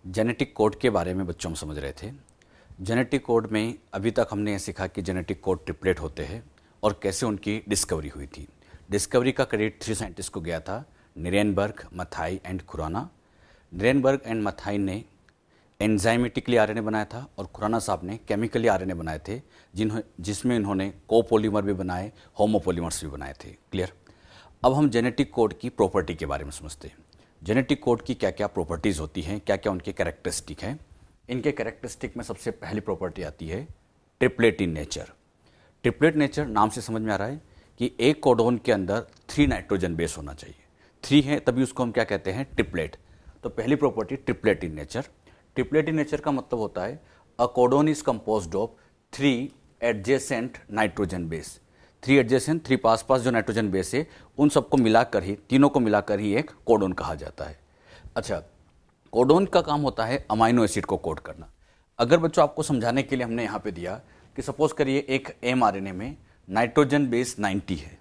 Genetic code के बारे में बच्चों हम समझ रहे थे। जेनेटिक कोड में अभी तक हमने ये सीखा कि जेनेटिक कोड ट्रिपलेट होते हैं और कैसे उनकी डिस्कवरी हुई थी। डिस्कवरी का क्रेडिट 3 साइंटिस्ट को गया था, Nirenberg, Matthaei and Khorana. Nirenberg and Matthaei ने एंजाइमेटिकली आरएनए बनाया था और खुराना साहब ने केमिकली आरएनए बनाए थे, जिसमें इन्होंने कोपोलीमर भी बनाए, होमोपोलीमर्स भी बनाए थे। क्लियर। अब हम जेनेटिक कोड की प्रॉपर्टी के बारे में समझते हैं। जेनेटिक कोड की क्या क्या प्रॉपर्टीज़ होती हैं, क्या क्या उनके कैरेक्टरिस्टिक हैं। इनके कैरेक्टरिस्टिक में सबसे पहली प्रॉपर्टी आती है triplet in nature. Triplet nature नाम से समझ में आ रहा है कि एक कोडोन के अंदर 3 नाइट्रोजन बेस होना चाहिए। 3 है तभी उसको हम क्या कहते हैं, ट्रिपलेट। तो पहली property triplet in nature. Triplet in nature का मतलब होता है a codon is composed of 3 adjacent nitrogen base. 3 adjacent, 3 पास पास जो नाइट्रोजन बेस है उन सबको मिलाकर ही, तीनों को मिलाकर ही एक कोडोन कहा जाता है। अच्छा, कोडोन का काम होता है अमाइनो एसिड को कोड करना। अगर बच्चों आपको समझाने के लिए हमने यहाँ पे दिया कि सपोज करिए एक mRNA में नाइट्रोजन बेस 90 है।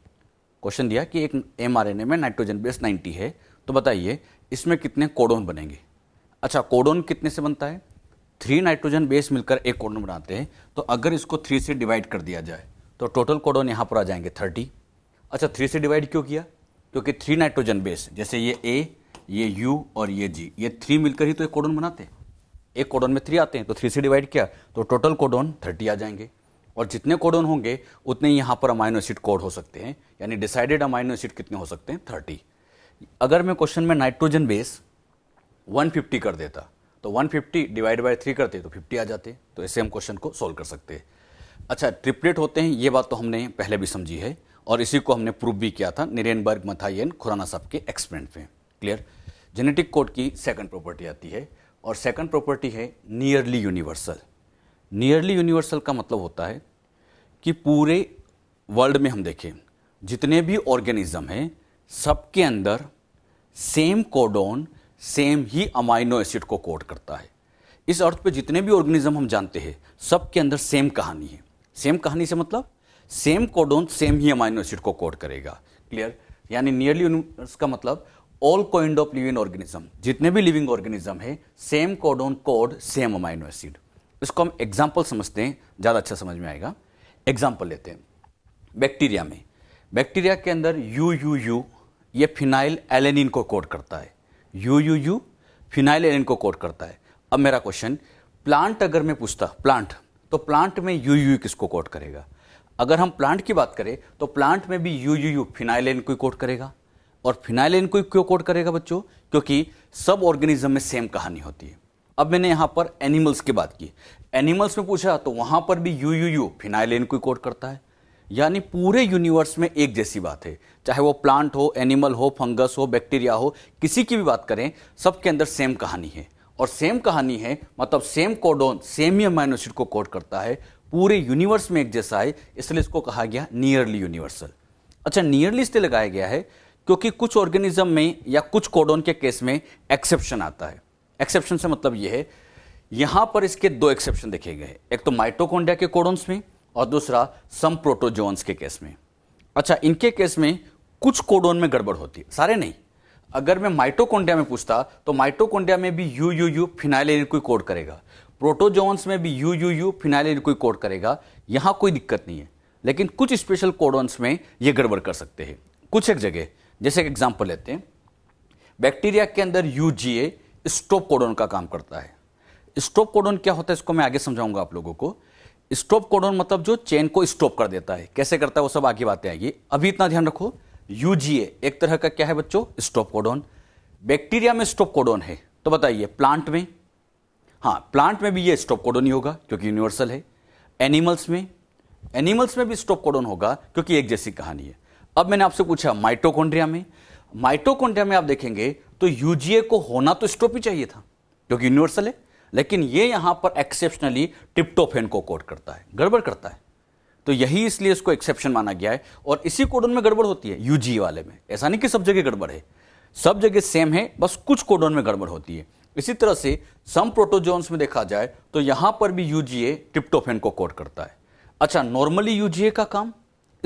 क्वेश्चन दिया कि एक mRNA में नाइट्रोजन बेस 90 है, तो बताइए इसमें कितने कोडोन बनेंगे। अच्छा, कोडोन कितने से बनता है? 3 नाइट्रोजन बेस मिलकर एक कोडोन बनाते हैं। तो अगर इसको 3 से डिवाइड कर दिया जाए तो टोटल कोडोन यहाँ पर आ जाएंगे 30। अच्छा, 3 से डिवाइड क्यों किया? क्योंकि 3 नाइट्रोजन बेस, जैसे ये A, ये U और ये G, ये 3 मिलकर ही तो एक कोडोन बनाते हैं। एक कोडोन में 3 आते हैं, तो 3 से डिवाइड किया तो टोटल कोडोन 30 आ जाएंगे। और जितने कोडोन होंगे उतने ही यहाँ पर अमाइनो एसिड कोड हो सकते हैं, यानी डिसाइडेड अमाइनो एसिड कितने हो सकते हैं, 30। अगर मैं क्वेश्चन में नाइट्रोजन बेस 150 कर देता तो 150 डिवाइड बाय 3 करते तो 50 आ जाते। तो ऐसे हम क्वेश्चन को सोल्व कर सकते हैं। अच्छा, ट्रिपलेट होते हैं, ये बात तो हमने पहले भी समझी है और इसी को हमने प्रूव भी किया था निरेनबर्ग, मथाई एंड खुराना साहब के एक्सपेरिमेंट में। क्लियर। जेनेटिक कोड की सेकंड प्रॉपर्टी आती है और सेकंड प्रॉपर्टी है नियरली यूनिवर्सल। नियरली यूनिवर्सल का मतलब होता है कि पूरे वर्ल्ड में हम देखें जितने भी ऑर्गेनिज्म हैं सबके अंदर सेम कोडोन सेम ही अमाइनो एसिड को कोड करता है। इस अर्थ पे जितने भी ऑर्गेनिज्म हम जानते हैं सबके अंदर सेम कहानी है। सेम कहानी से मतलब सेम कोडोन सेम ही अमाइनो एसिड को कोड करेगा। क्लियर। यानी नियरली यूनिवर्सल का मतलब all kind of living organism, जितने भी लिविंग ऑर्गेनिज्म है same codon code same amino acid. इसको हम एग्जाम्पल समझते हैं, ज़्यादा अच्छा समझ में आएगा। एग्जाम्पल लेते हैं। बैक्टीरिया में, बैक्टीरिया के अंदर UUU ये फिनाइल एलेनिन को कोड करता है। UUU फिनाइल एलेनिन को कोड करता है। अब मेरा क्वेश्चन, प्लांट अगर मैं पूछता प्लांट, तो प्लांट में UUU किसको कोड करेगा? अगर हम प्लांट की बात करें तो प्लांट में भी UUU फिनाइल एलेनिन को कोड करेगा। और फिनाइल एलेनिन को क्यों कोड करेगा बच्चों? क्योंकि सब ऑर्गेनिज्म में सेम कहानी होती है। अब मैंने यहां पर एनिमल्स की बात की, एनिमल्स में पूछा तो वहां पर भी UUU फिनाइल एलेनिन को कोड करता है। यानी पूरे यूनिवर्स में एक जैसी बात है, चाहे वो प्लांट हो, एनिमल हो, फंगस हो, बैक्टीरिया हो, किसी की भी बात करें सबके अंदर सेम कहानी है। और सेम कहानी है मतलब सेम कोडोन सेम ही अमाइनो एसिड को कोड करता है, पूरे यूनिवर्स में एक जैसा है, इसलिए इसको कहा गया नियरली यूनिवर्सल। अच्छा, नियरली इसलिए लगाया गया है क्योंकि कुछ ऑर्गेनिज्म में या कुछ कोडोन के केस में एक्सेप्शन आता है। एक्सेप्शन से मतलब यह है, यहां पर इसके 2 एक्सेप्शन देखे गए, एक तो माइटोकॉन्ड्रिया के कोडोन्स में और दूसरा सम प्रोटोजोन्स के केस में। अच्छा, इनके केस में कुछ कोडोन में गड़बड़ होती है, सारे नहीं। अगर मैं माइटोकॉन्ड्रिया में पूछता तो माइटोकॉन्ड्रिया में भी UUU फिनाइल एलेनिन को कोड करेगा, प्रोटोजोन्स में भी UUU फिनाइल एलेनिन को कोड करेगा, यहां कोई दिक्कत नहीं है। लेकिन कुछ स्पेशल कोडोन्स में ये गड़बड़ कर सकते हैं कुछ एक जगह। जैसे एक एग्जांपल लेते हैं, बैक्टीरिया के अंदर UGA स्टॉप कोडोन का काम करता है। स्टॉप कोडोन क्या होता है इसको मैं आगे समझाऊंगा आप लोगों को। स्टॉप कोडोन मतलब जो चेन को स्टॉप कर देता है, कैसे करता है वो सब आगे बातें आएगी, अभी इतना ध्यान रखो। UGA एक तरह का क्या है बच्चों, स्टॉप कोडोन। बैक्टीरिया में स्टॉप कोडोन है, तो बताइए प्लांट में? हाँ, प्लांट में भी ये स्टॉप कोडोन ही होगा क्योंकि यूनिवर्सल है। एनिमल्स में, एनिमल्स में भी स्टॉप कोडोन होगा क्योंकि एक जैसी कहानी है। अब मैंने आपसे पूछा माइटोकॉन्ड्रिया में, माइटोकॉन्ड्रिया में आप देखेंगे तो UGA को होना तो स्टॉप ही चाहिए था क्योंकि यूनिवर्सल है, लेकिन ये यहां पर एक्सेप्शनली ट्रिप्टोफैन को कोड करता है, गड़बड़ करता है। तो यही इसलिए इसको एक्सेप्शन माना गया है। और इसी कोडोन में गड़बड़ होती है UGA वाले में, ऐसा नहीं कि सब जगह गड़बड़ है, सब जगह सेम है, बस कुछ कोडोन में गड़बड़ होती है। इसी तरह से सम प्रोटोजोन्स में देखा जाए तो यहां पर भी UGA ट्रिप्टोफैन को कोड करता है। अच्छा, नॉर्मली UGA का काम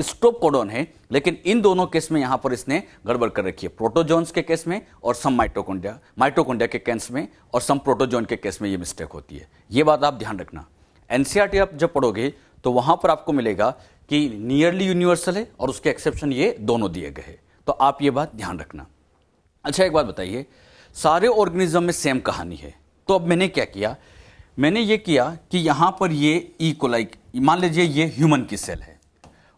स्टॉप कोडॉन है, लेकिन इन दोनों केस में यहां पर इसने गड़बड़ कर रखी है, प्रोटोजोन्स के केस में और सम माइटोकॉन्ड्रिया के केस में और सम प्रोटोजोन के केस में ये मिस्टेक होती है। ये बात आप ध्यान रखना। एनसीईआरटी आप जब पढ़ोगे तो वहां पर आपको मिलेगा कि नियरली यूनिवर्सल है और उसके एक्सेप्शन ये दोनों दिए गए हैं, तो आप ये बात ध्यान रखना। अच्छा, एक बात बताइए, सारे ऑर्गेनिज्म में सेम कहानी है, तो अब मैंने क्या किया, मैंने ये किया कि यहां पर ये ई कोलाई, मान लीजिए ये ह्यूमन की सेल है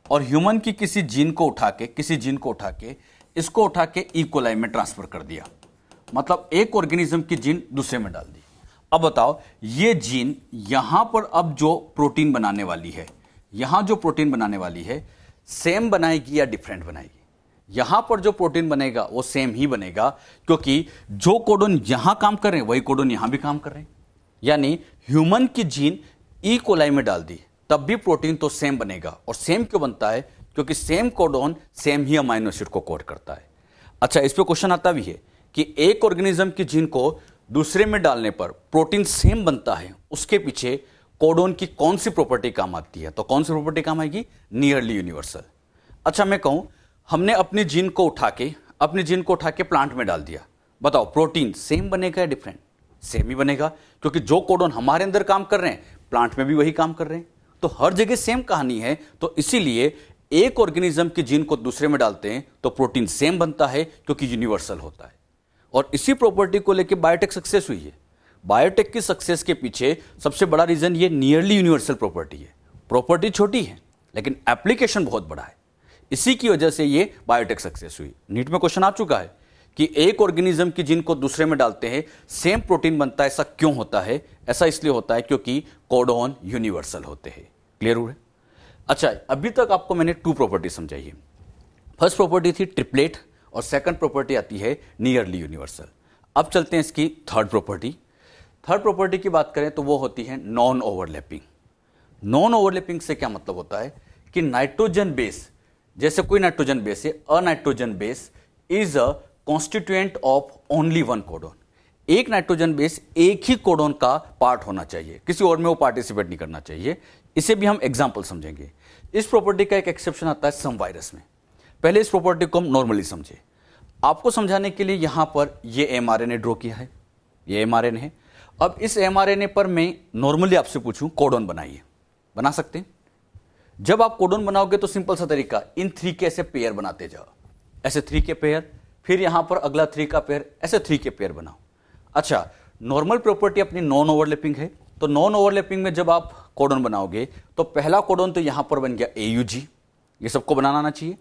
और ह्यूमन की किसी जीन को उठा के इसको उठा के ई कोलाई में ट्रांसफर कर दिया, मतलब एक ऑर्गेनिज्म की जीन दूसरे में डाल दी। अब बताओ, ये जीन यहां पर अब जो प्रोटीन बनाने वाली है, यहां जो प्रोटीन बनाने वाली है, सेम बनाएगी या डिफरेंट बनाएगी? यहां पर जो प्रोटीन बनेगा वो सेम ही बनेगा, क्योंकि जो कोडोन यहां काम कर रहे हैं वही कोडोन यहां भी काम कर रहे हैं। यानी ह्यूमन की जीन ई कोलाई में डाल दी तब भी प्रोटीन तो सेम बनेगा। और सेम क्यों बनता है? क्योंकि सेम कोडोन सेम ही अमाइनो एसिड को कोड करता है। अच्छा, इस पे क्वेश्चन आता भी है कि एक ऑर्गेनिज्म की जीन को दूसरे में डालने पर प्रोटीन सेम बनता है, उसके पीछे कोडोन की कौन सी प्रॉपर्टी काम आती है? तो कौन सी प्रॉपर्टी काम आएगी? Nearly universal. अच्छा, मैं कहूं हमने अपनी जीन को उठा के प्लांट में डाल दिया, बताओ प्रोटीन सेम बनेगा या डिफरेंट? सेम ही बनेगा, क्योंकि जो कोडोन हमारे अंदर काम कर रहे हैं प्लांट में भी वही काम कर रहे हैं, तो हर जगह सेम कहानी है। तो इसीलिए एक ऑर्गेनिज्म की जीन को दूसरे में डालते हैं तो प्रोटीन सेम बनता है, क्योंकि यूनिवर्सल होता है। और इसी प्रॉपर्टी को लेकर बायोटेक सक्सेस हुई है। बायोटेक की सक्सेस के पीछे सबसे बड़ा रीजन ये नियरली यूनिवर्सल प्रॉपर्टी है। प्रॉपर्टी छोटी है लेकिन एप्लीकेशन बहुत बड़ा है, इसी की वजह से ये बायोटेक सक्सेस हुई। नीट में क्वेश्चन आ चुका है कि एक ऑर्गेनिज्म की जीन को दूसरे में डालते हैं सेम प्रोटीन बनता है, ऐसा क्यों होता है? ऐसा इसलिए होता है क्योंकि कोडोन यूनिवर्सल होते हैं। क्लियर हुआ? अच्छा, अभी तक आपको मैंने 2 प्रॉपर्टी समझाई है। फर्स्ट प्रॉपर्टी थी ट्रिपलेट और सेकंड प्रॉपर्टी आती है नियरली यूनिवर्सल। अब चलते हैं इसकी थर्ड प्रॉपर्टी। थर्ड प्रॉपर्टी की बात करें तो वो होती है नॉन ओवरलैपिंग। नॉन ओवरलैपिंग से क्या मतलब होता है कि नाइट्रोजन बेस, जैसे कोई नाइट्रोजन बेस है, अ nitrogen base is a constituent of only one codon. एक नाइट्रोजन बेस एक ही कोडोन का पार्ट होना चाहिए, किसी और में वो पार्टिसिपेट नहीं करना चाहिए। इसे भी हम एग्जांपल समझेंगे। इस प्रॉपर्टी का एक एक्सेप्शन आता है सम वायरस में। पहले इस प्रॉपर्टी को हम नॉर्मली समझे। आपको समझाने के लिए यहां पर ये एमआरएनए ड्रॉ किया है, ये एमआरएनए है। अब इस एमआरएनए पर मैं नॉर्मली आपसे पूछूं कोडोन बनाइए, बना सकते हैं? जब आप कोडोन बनाओगे तो सिंपल सा तरीका, इन 3 के ऐसे पेयर बनाते जाओ, ऐसे 3 के पेयर, फिर यहां पर अगला 3 का पेयर, ऐसे 3 के पेयर बनाओ। अच्छा, नॉर्मल प्रॉपर्टी अपनी नॉन ओवरलैपिंग है, तो नॉन ओवरलैपिंग में जब आप कोडोन बनाओगे तो पहला कोडोन तो यहां पर बन गया एयूजी। ये सबको बनाना आना चाहिए।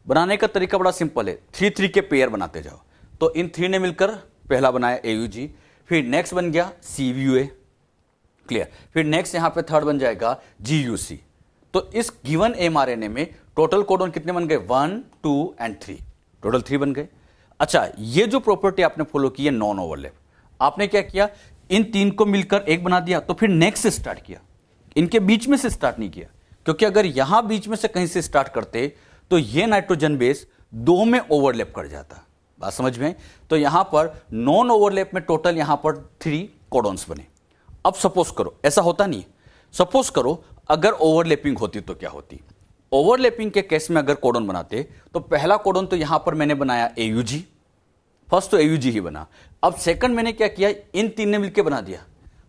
बनाने का तरीका बड़ा सिंपल है, 3 के पेयर बनाते जाओ। तो इन 3 ने मिलकर पहला बनाया एयूजी, फिर नेक्स्ट बन गया सीव्यूए, क्लियर, फिर नेक्स्ट यहां पे थर्ड बन जाएगा जीयूसी। तो इस गिवन एमआरएनए में टोटल कोडोन कितने बन गए? 1, 2 एंड 3, टोटल 3 बन गए। अच्छा, ये जो प्रॉपर्टी आपने फॉलो की है नॉन ओवरलैप, आपने क्या किया, इन 3 को मिलकर एक बना दिया, तो फिर नेक्स्ट से स्टार्ट किया, इनके बीच में से स्टार्ट नहीं किया, क्योंकि अगर यहां बीच में से कहीं से स्टार्ट करते तो ये नाइट्रोजन बेस 2 में ओवरलैप कर जाता। बात समझ में? तो यहां पर नॉन ओवरलैप में टोटल यहां पर 3 कोडोन्स बने। अब सपोज करो, ऐसा होता नहीं, सपोज करो अगर ओवरलैपिंग होती तो क्या होती? ओवरलैपिंग के केस में अगर कोडोन बनाते तो पहला कोडोन तो यहां पर मैंने बनाया एयूजी, फर्स्ट तो एयूजी ही बना। अब सेकंड मैंने क्या किया, इन 3 ने मिलकर बना दिया।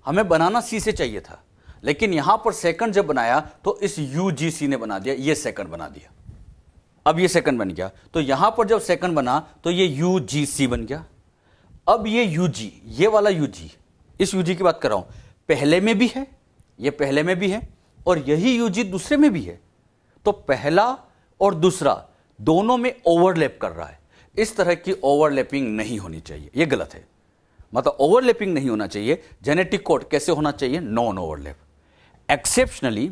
हमें बनाना सी से चाहिए था, लेकिन यहां पर सेकंड जब बनाया तो इस यूजीसी ने बना दिया, ये सेकंड बना दिया। अब ये सेकंड बन गया, तो यहां पर जब सेकंड बना तो ये यूजीसी बन गया। अब ये यूजी, ये वाला यूजी, इस यूजी की बात कर रहा हूं, पहले में भी है, ये पहले में भी है, और यही यूजी दूसरे में भी है। तो पहला और दूसरा दोनों में ओवरलैप कर रहा है। इस तरह की ओवरलैपिंग नहीं होनी चाहिए, यह गलत है। मतलब ओवरलैपिंग नहीं होना चाहिए। जेनेटिक कोड कैसे होना चाहिए? Non overlap. एक्सेप्शनली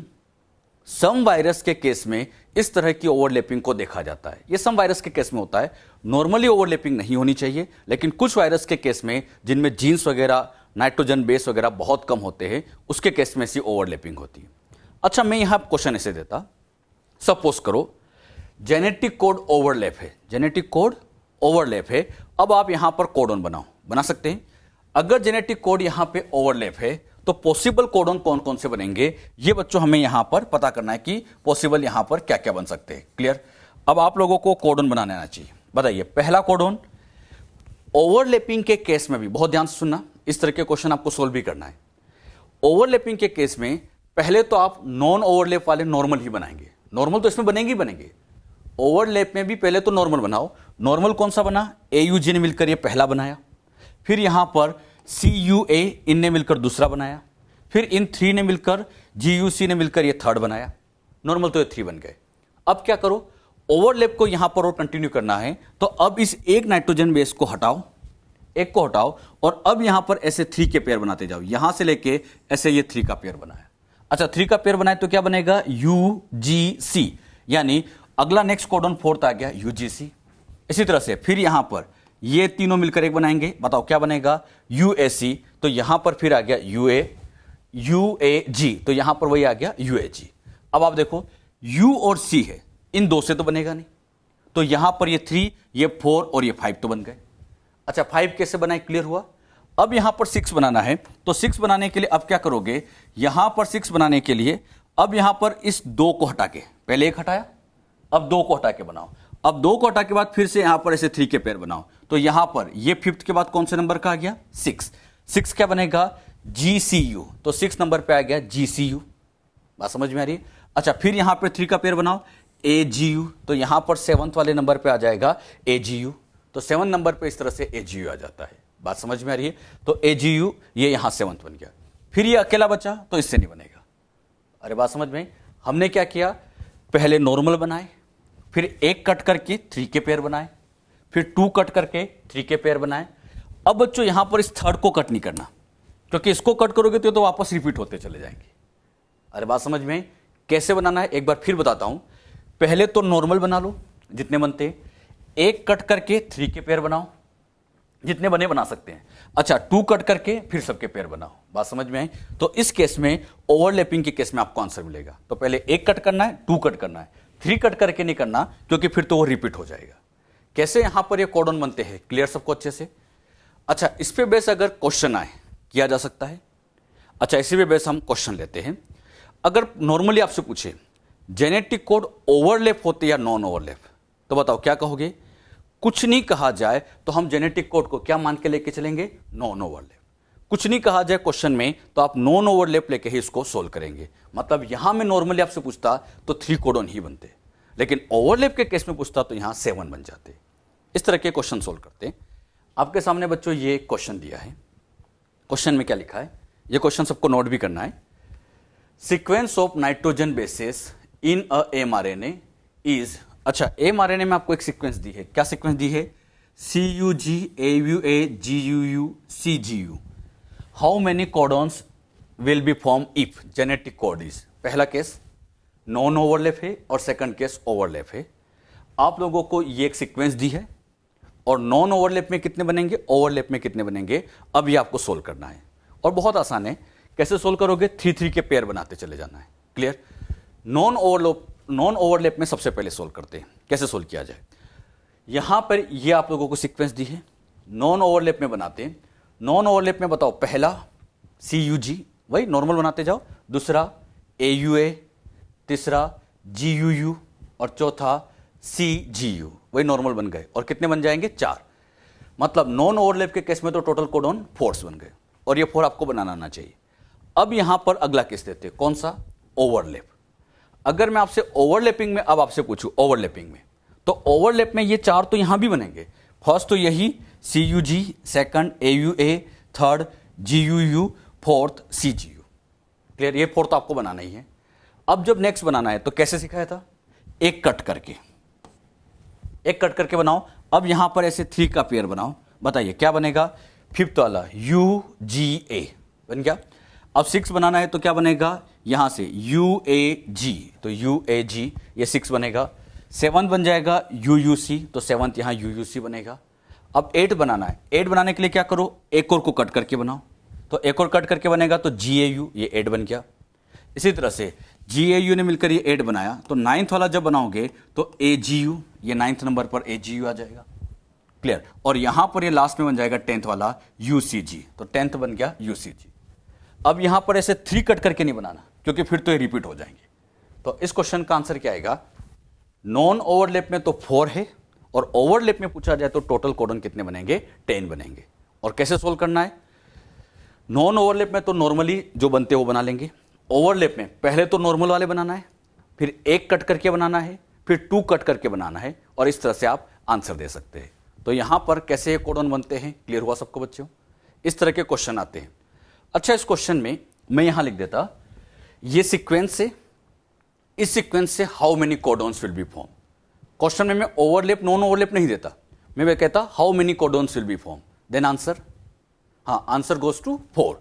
सम वायरस के केस में इस तरह की ओवरलैपिंग को देखा जाता है। यह सम वायरस के केस में होता है। नॉर्मली ओवरलैपिंग नहीं होनी चाहिए, लेकिन कुछ वायरस के केस में जिनमें जीन्स वगैरह, नाइट्रोजन बेस वगैरह बहुत कम होते हैं, उसके केस में ऐसी ओवरलैपिंग होती है। अच्छा, मैं यहां क्वेश्चन ऐसे देता, सपोज करो जेनेटिक कोड ओवरलैप है, जेनेटिक कोड ओवरलैप है। अब आप यहां पर कोडोन बनाओ, बना सकते हैं। अगर जेनेटिक कोड यहां पे ओवरलैप है तो पॉसिबल कोडॉन कौन कौन से बनेंगे ये बच्चों हमें यहां पर पता करना है कि पॉसिबल यहां पर क्या क्या बन सकते हैं। क्लियर? अब आप लोगों को कोडॉन बनाने आना चाहिए। बताइए, पहला कोडॉन ओवरलैपिंग के केस में भी, बहुत ध्यान से सुनना, इस तरह के क्वेश्चन आपको सोल्व भी करना है। ओवरलैपिंग के केस में पहले तो आप नॉन ओवरलैप वाले नॉर्मल ही बनाएंगे। नॉर्मल तो इसमें बनेंगे ही बनेंगे। ओवरलैप में भी पहले तो नॉर्मल बनाओ। नॉर्मल कौन सा बना? AUG ने मिलकर ये पहला बनाया, फिर यहां पर CUA इनने मिलकर दूसरा बनाया, फिर इन 3 ने मिलकर GUC ने मिलकर ये थर्ड बनाया। नॉर्मल तो ये 3 बन गए। अब क्या करो, ओवरलैप को यहां पर और कंटिन्यू करना है, तो अब इस एक नाइट्रोजन बेस को हटाओ, एक को हटाओ, और अब यहां पर ऐसे 3 के पेयर बनाते जाओ। यहां से लेके ऐसे ये 3 का पेयर बनाया। अच्छा, 3 का पेयर बनाए तो क्या बनेगा? UGC, यानी अगला नेक्स्ट कोडॉन फोर्थ आ गया UGC। इसी तरह से फिर यहां पर ये तीनों मिलकर एक बनाएंगे। बताओ क्या बनेगा? UAC। तो यहां पर फिर आ गया UAG, तो यहां पर वही आ गया UAG। अब आप देखो, U और C है, इन 2 से तो बनेगा नहीं, तो यहां पर ये 3, ये 4 और ये 5 तो बन गए। अच्छा, 5 कैसे बनाए? क्लियर हुआ? अब यहां पर 6 बनाना है, तो 6 बनाने के लिए अब क्या करोगे? यहां पर 6 बनाने के लिए अब यहां पर इस 2 को हटा के, पहले 1 हटाया, अब 2 को हटा के बनाओ। अब 2 को हटा के बाद फिर से यहां पर ऐसे 3 के पेयर बनाओ। तो यहां पर ये 5th के बाद कौन से नंबर का आ गया? 6। 6 क्या बनेगा? GCU। तो 6 नंबर पे आ गया GCU। बात समझ में आ रही है? अच्छा, फिर यहां पर 3 का पेयर बनाओ, AGU। तो यहां पर 7th वाले नंबर पे आ जाएगा AGU। तो 7 नंबर पे इस तरह से AGU आ जाता है। बात समझ में आ रही है? तो AGU ये यहां 7th बन गया। फिर ये अकेला बचा, तो इससे नहीं बनेगा। अरे बात समझ में? हमने क्या किया? पहले नॉर्मल बनाए, फिर 1 कट करके 3 के पेयर बनाए, फिर 2 कट करके 3 के पेयर बनाए। अब बच्चों यहां पर इस थर्ड को कट नहीं करना, क्योंकि इसको कट करोगे तो वापस रिपीट होते चले जाएंगे। अरे बात समझ में? कैसे बनाना है एक बार फिर बताता हूं। पहले तो नॉर्मल बना लो जितने बनते हैं, 1 कट करके 3 के पेयर बनाओ, जितने बने बना सकते हैं। अच्छा, 2 कट करके फिर सबके पेयर बनाओ। बात समझ में आई? तो इस केस में, ओवरलैपिंग के केस में आपको आंसर मिलेगा। तो पहले 1 कट करना है, 2 कट करना है, 3 कट करके नहीं करना, क्योंकि फिर तो वो रिपीट हो जाएगा। कैसे यहां पर ये कोडॉन बनते हैं? क्लियर सबको अच्छे से? अच्छा, इस पे बेस अगर क्वेश्चन आए, किया जा सकता है। अच्छा, इसी पे बेस हम क्वेश्चन लेते हैं। अगर नॉर्मली आपसे पूछे जेनेटिक कोड ओवरलैप होते या नॉन ओवरलैप, तो बताओ क्या कहोगे? कुछ नहीं कहा जाए तो हम जेनेटिक कोड को क्या मान के लेके चलेंगे? Non overlap. कुछ नहीं कहा जाए क्वेश्चन में तो आप नॉन ओवरलैप लेके ही इसको सोल्व करेंगे। मतलब यहां में नॉर्मली आपसे पूछता तो 3 कोडॉन ही बनते, लेकिन ओवरलैप के केस में पूछता तो यहां 7 बन जाते। इस तरह के क्वेश्चन सोल्व करते। आपके सामने बच्चों ये क्वेश्चन दिया है। क्वेश्चन में क्या लिखा है? ये क्वेश्चन सबको नोट भी करना है। Sequence of nitrogen bases in a mRNA is. अच्छा, mRNA में आपको एक सीक्वेंस दी है। क्या सीक्वेंस दी है? CUG AUA GUU CGU। How many codons will be form if genetic code is. पहला केस नॉन ओवरलैप है और सेकंड केस ओवरलैप है। आप लोगों को ये एक सीक्वेंस दी है, और नॉन ओवरलैप में कितने बनेंगे, ओवरलैप में कितने बनेंगे, अब ये आपको सोल्व करना है। और बहुत आसान है। कैसे सोल्व करोगे? 3-3 के पेयर बनाते चले जाना है। क्लियर? नॉन ओवरलैप में सबसे पहले सोल्व करते हैं। कैसे सोल्व किया जाए? यहां पर ये आप लोगों को सीक्वेंस दी है, नॉन ओवरलैप में बनाते हैं। नॉन ओवरलैप में बताओ, पहला CUG, वही नॉर्मल बनाते जाओ, दूसरा AUA, तीसरा GUU और चौथा CGU, वही नॉर्मल बन गए। और कितने बन जाएंगे? 4। मतलब नॉन ओवरलैप के केस में तो टोटल कोडॉन 4 बन गए, और ये 4 आपको बनाना आना चाहिए। अब यहां पर अगला केस देते हैं, कौन सा? ओवरलैप। अगर मैं आपसे ओवरलैपिंग में अब आपसे पूछूं, ओवरलैपिंग में, तो ओवरलैप में ये 4 तो यहां भी बनेंगे। फर्स्ट तो यही CUG, second AUA, third GUU, fourth CGU। Clear? ये 4 तो आपको बनाना ही है। अब जब नेक्स्ट बनाना है तो कैसे सिखाया था? 1 कट करके, 1 कट करके बनाओ। अब यहां पर ऐसे 3 का पेयर बनाओ। बताइए क्या बनेगा? 5th वाला UGA बन गया। अब 6 बनाना है तो क्या बनेगा? यहां से UAG, तो UAG ये 6 बनेगा। 7 बन जाएगा UUC, तो 7th यहां UUC बनेगा। अब 8 बनाना है। 8 बनाने के लिए क्या करो? एक और को कट करके बनाओ, तो एक और कट करके बनेगा, तो GAU ये 8 बन गया। इसी तरह से GAU ने मिलकर ये 8 बनाया, तो 9th वाला जब बनाओगे तो AGU, ये 9th नंबर पर AGU आ जाएगा। क्लियर? और यहां पर ये लास्ट में बन जाएगा 10th वाला UCG, तो 10th बन गया UCG। अब यहां पर ऐसे 3 कट करके नहीं बनाना, क्योंकि फिर तो ये रिपीट हो जाएंगे। तो इस क्वेश्चन का आंसर क्या आएगा? नॉन ओवरलैप में तो 4 है, और ओवरलैप में पूछा जाए तो टोटल कोडन कितने बनेंगे? 10 बनेंगे। और कैसे सोल्व करना है? नॉन ओवरलैप में तो नॉर्मली जो बनते हैं वो बना लेंगे। ओवरलैप में पहले तो नॉर्मल वाले बनाना है, फिर 1 कट करके बनाना है, फिर 2 कट करके बनाना है, और इस तरह से आप आंसर दे सकते हैं। तो यहां पर कैसे कोडन बनते हैं, क्लियर हुआ सबको बच्चों? इस तरह के क्वेश्चन आते हैं। अच्छा, इस क्वेश्चन में मैं यहां लिख देता, ये सीक्वेंस से, इस सीक्वेंस से how many codons will be form. Question में मैं ओवरलैप नॉन ओवरलैप नहीं देता, मैं कहता how many codons will be form, then answer. हाँ, आंसर गोज टू 4,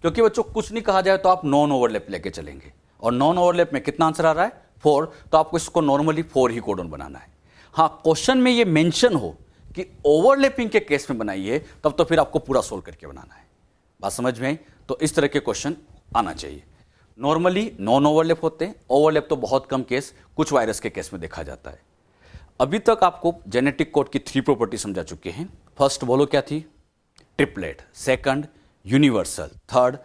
क्योंकि बच्चों कुछ नहीं कहा जाए तो आप नॉन ओवरलैप लेके चलेंगे, और नॉन ओवरलैप में कितना आंसर आ रहा है? 4, तो आपको इसको नॉर्मली 4 ही कोडॉन बनाना है। हाँ, क्वेश्चन में ये मेंशन हो कि ओवरलैपिंग के केस में बनाइए, तब तो फिर आपको पूरा सोल्व करके बनाना है। बात समझ में आई? तो इस तरह के क्वेश्चन आना चाहिए। नॉर्मली नॉन ओवरलैप होते हैं, ओवरलैप तो बहुत कम केस, कुछ वायरस के केस में देखा जाता है। अभी तक आपको जेनेटिक कोड की 3 प्रॉपर्टी समझा चुके हैं। फर्स्ट बोलो क्या थी? Triplet. Second universal. Third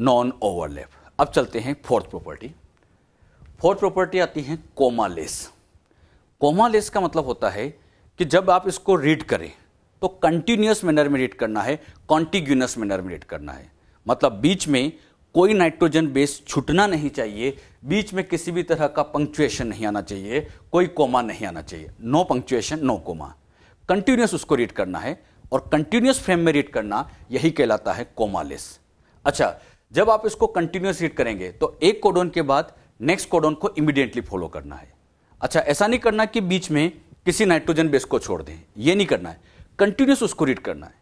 non overlap. अब चलते हैं फोर्थ प्रॉपर्टी। फोर्थ प्रॉपर्टी आती है कोमालेस। कोमालेस का मतलब होता है कि जब आप इसको रीड करें तो कंटिन्यूअस मैनर में रीड करना है, कॉन्टिग्यूनस मैनर में रीड करना है। मतलब बीच में कोई नाइट्रोजन बेस छूटना नहीं चाहिए, बीच में किसी भी तरह का पंक्चुएशन नहीं आना चाहिए, कोई कोमा नहीं आना चाहिए। No punctuation, no comma, continuous उसको रीड करना है, और कंटिन्यूअस फ्रेम में रीड करना, यही कहलाता है कोमालेस। अच्छा, जब आप इसको कंटिन्यूअस रीड करेंगे तो एक कोडोन के बाद नेक्स्ट कोडोन को इमीडिएटली फॉलो करना है। अच्छा, ऐसा नहीं करना कि बीच में किसी नाइट्रोजन बेस को छोड़ दें, ये नहीं करना है, कंटिन्यूअस उसको रीड करना है।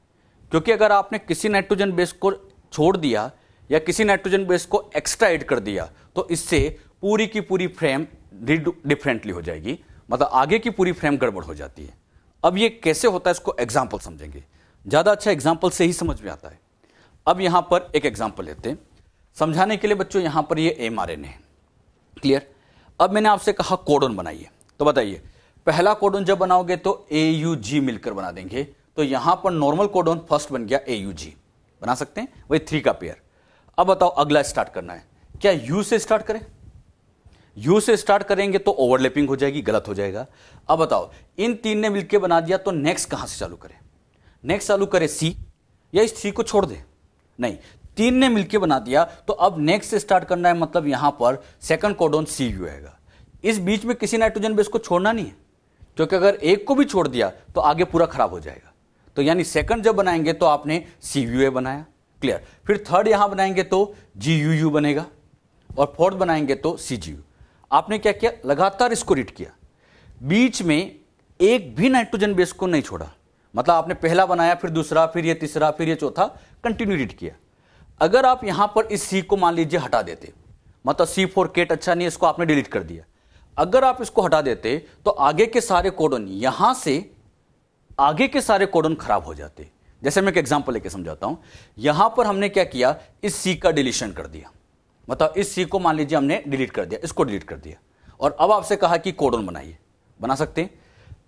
क्योंकि अगर आपने किसी नाइट्रोजन बेस को छोड़ दिया या किसी नाइट्रोजन बेस को एक्स्ट्रा ऐड कर दिया, तो इससे पूरी की पूरी फ्रेम डिफरेंटली हो जाएगी, मतलब आगे की पूरी फ्रेम गड़बड़ हो जाती है। अब ये कैसे होता है, इसको एग्जाम्पल समझेंगे, ज़्यादा अच्छा एग्जाम्पल से ही समझ में आता है। अब यहां पर एक एग्जाम्पल लेते हैं समझाने के लिए बच्चों। यहां पर ये mRNA है, क्लियर? अब मैंने आपसे कहा कोडोन बनाइए, तो बताइए पहला कोडोन जब बनाओगे तो AUG मिलकर बना देंगे, तो यहां पर नॉर्मल कोडोन फर्स्ट बन गया AUG, बना सकते हैं, वही 3 का पेयर। अब बताओ अगला स्टार्ट करना है, क्या U से स्टार्ट करें? U से स्टार्ट करेंगे तो ओवरलैपिंग हो जाएगी, गलत हो जाएगा। अब बताओ इन 3 ने मिलकर बना दिया, तो नेक्स्ट कहां से चालू करें? नेक्स्ट चालू करें C, या इस C को छोड़ दे? नहीं, 3 ने मिलकर बना दिया, तो अब नेक्स्ट से स्टार्ट करना है, मतलब यहां पर सेकंड कोडोन CU आएगा। इस बीच में किसी नाइट्रोजन बेस को छोड़ना नहीं है, क्योंकि अगर एक को भी छोड़ दिया तो आगे पूरा खराब हो जाएगा। तो यानी सेकंड जब बनाएंगे तो आपने CUA बनाया, क्लियर? फिर थर्ड यहां बनाएंगे तो GUU बनेगा, और फोर्थ बनाएंगे तो CGU। आपने क्या किया? लगातार इसको रीड किया, बीच में एक भी नाइट्रोजन बेस को नहीं छोड़ा। मतलब आपने पहला बनाया, फिर दूसरा, फिर ये तीसरा, फिर ये चौथा, कंटिन्यू रीड किया। अगर आप यहां पर इस C को मान लीजिए हटा देते, मतलब C4 केट अच्छा नहीं है, इसको आपने डिलीट कर दिया। अगर आप इसको हटा देते तो आगे के सारे कोडन, यहां से आगे के सारे कोडन खराब हो जाते। जैसे मैं एक एग्जांपल लेके समझाता हूं। यहां पर हमने क्या किया, इस C का डिलीशन कर दिया, मतलब इस C को मान लीजिए हमने डिलीट कर दिया, इसको डिलीट कर दिया, और अब आपसे कहा कि कोडन बनाइए, बना सकते हैं।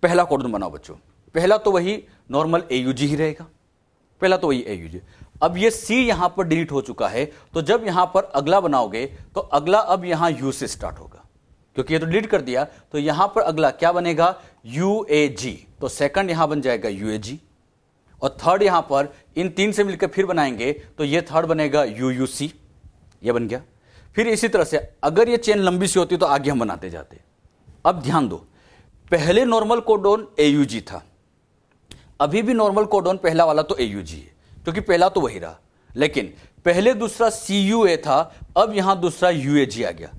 पहला कोडन बनाओ बच्चों, पहला तो वही नॉर्मल AUG ही रहेगा, पहला तो वही AUG। अब ये C यहां पर डिलीट हो चुका है, तो जब यहां पर अगला बनाओगे तो अगला अब यहां U से स्टार्ट होगा, क्योंकि ये तो डिलीट कर दिया। तो यहां पर अगला क्या बनेगा? UAG। तो सेकंड यहां बन जाएगा UAG, और थर्ड यहां पर इन 3 से मिलकर फिर बनाएंगे तो ये थर्ड बनेगा UUC, ये बन गया। फिर इसी तरह से अगर ये चेन लंबी सी होती तो आगे हम बनाते जाते। अब ध्यान दो, पहले नॉर्मल कोडोन AUG था, अभी भी नॉर्मल कोडोन पहला वाला तो AUG है, क्योंकि पहला तो वही रहा। लेकिन पहले दूसरा CUA था, अब यहां दूसरा UAG आ गया।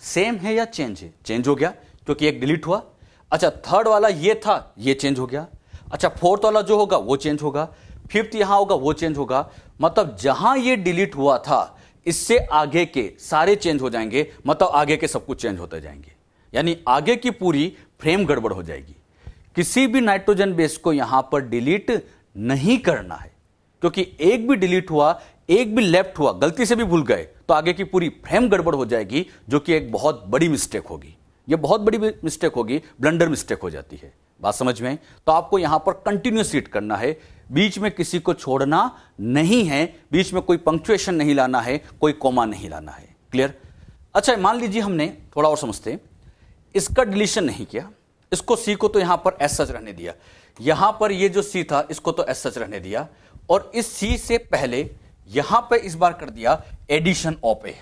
सेम है या चेंज है? चेंज हो गया, क्योंकि एक डिलीट हुआ। अच्छा, थर्ड वाला ये था, ये चेंज हो गया। अच्छा, फोर्थ वाला जो होगा वो चेंज होगा, फिफ्थ यहां होगा वो चेंज होगा। मतलब जहां ये डिलीट हुआ था, इससे आगे के सारे चेंज हो जाएंगे, मतलब आगे के सब कुछ चेंज होते जाएंगे, यानी आगे की पूरी फ्रेम गड़बड़ हो जाएगी। किसी भी नाइट्रोजन बेस को यहां पर डिलीट नहीं करना है, क्योंकि एक भी डिलीट हुआ, एक भी लेफ्ट हुआ, गलती से भी भूल गए, तो आगे की पूरी फ्रेम गड़बड़ हो जाएगी, जो कि एक बहुत बड़ी मिस्टेक होगी। ये बहुत बड़ी मिस्टेक होगी, ब्लंडर मिस्टेक हो जाती है। बात समझ में? तो आपको यहां पर कंटिन्यूअस रीड करना है, बीच में किसी को छोड़ना नहीं है, बीच में कोई पंक्चुएशन नहीं लाना है, कोई कोमा नहीं लाना है। क्लियर? अच्छा, मान लीजिए हमने थोड़ा और समझते हैं, इसका डिलीशन नहीं किया, इसको सी को तो यहां पर एस सच रहने दिया, यहां पर ये जो सी था इसको तो एस सच रहने दिया, और इस सी से पहले यहां पे इस बार कर दिया एडिशन ऑफ ए,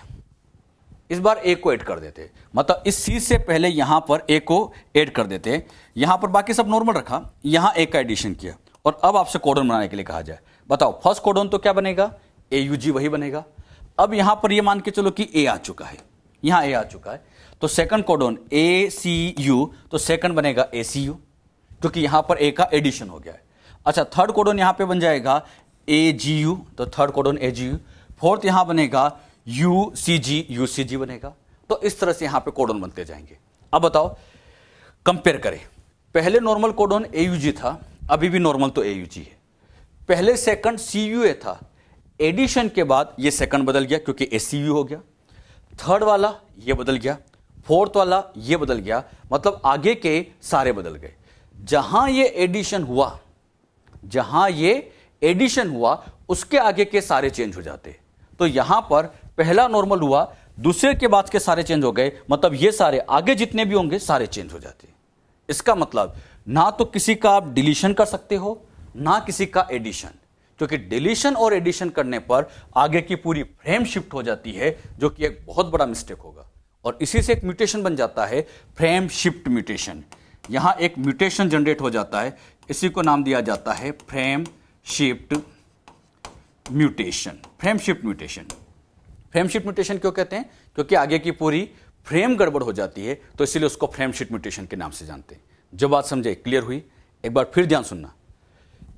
इस बार ए को ऐड कर देते, मतलब इस सी से पहले यहां पर ए को ऐड कर देते, यहां पर बाकी सब नॉर्मल रखा, यहां ए का एडिशन किया, और अब आपसे कोडन बनाने के लिए कहा जाए, बताओ फर्स्ट कोडन तो क्या बनेगा, ए यू जी वही बनेगा। अब यहां पर ये मान के चलो कि ए आ चुका है, यहां ए आ चुका है, तो second codon A C U, तो सेकंड बनेगा ए सी यू, क्योंकि यहां पर ए का एडिशन हो गया है। अच्छा, थर्ड कोडन यहां पे बन जाएगा ए जी यू, तो third codon A G U, fourth यहां बनेगा यू सी जी बनेगा। तो इस तरह से यहां पे कोडन बनते जाएंगे। अब बताओ, कंपेयर करें, पहले नॉर्मल कोडन ए यू जी था, अभी भी नॉर्मल तो ए यू जी है, पहले सेकंड सी यू ए था, एडिशन के बाद ये सेकंड बदल गया क्योंकि ए सी यू हो गया, थर्ड वाला ये बदल गया, फोर्थ वाला ये बदल गया, मतलब आगे के सारे बदल गए। जहां ये एडिशन हुआ उसके आगे के सारे चेंज हो जाते। तो यहां पर पहला नॉर्मल हुआ, दूसरे के बाद के सारे चेंज हो गए, मतलब ये सारे आगे जितने भी होंगे सारे चेंज हो जाते। इसका मतलब ना तो किसी का आप डिलीशन कर सकते हो, ना किसी का एडिशन, क्योंकि डिलीशन और एडिशन करने पर आगे की पूरी फ्रेम शिफ्ट हो जाती है, जो कि एक बहुत बड़ा मिस्टेक होगा, और इसी से एक म्यूटेशन बन जाता है, फ्रेम शिफ्ट म्यूटेशन। यहां एक म्यूटेशन जनरेट हो जाता है, इसी को नाम दिया जाता है frame shift mutation. Frame shift mutation, frame shift mutation क्यों कहते हैं? क्योंकि आगे की पूरी फ्रेम गड़बड़ हो जाती है, तो इसीलिए उसको फ्रेम शिफ्ट म्यूटेशन के नाम से जानते हैं। जो बात समझे, क्लियर हुई? एक बार फिर ध्यान सुनना,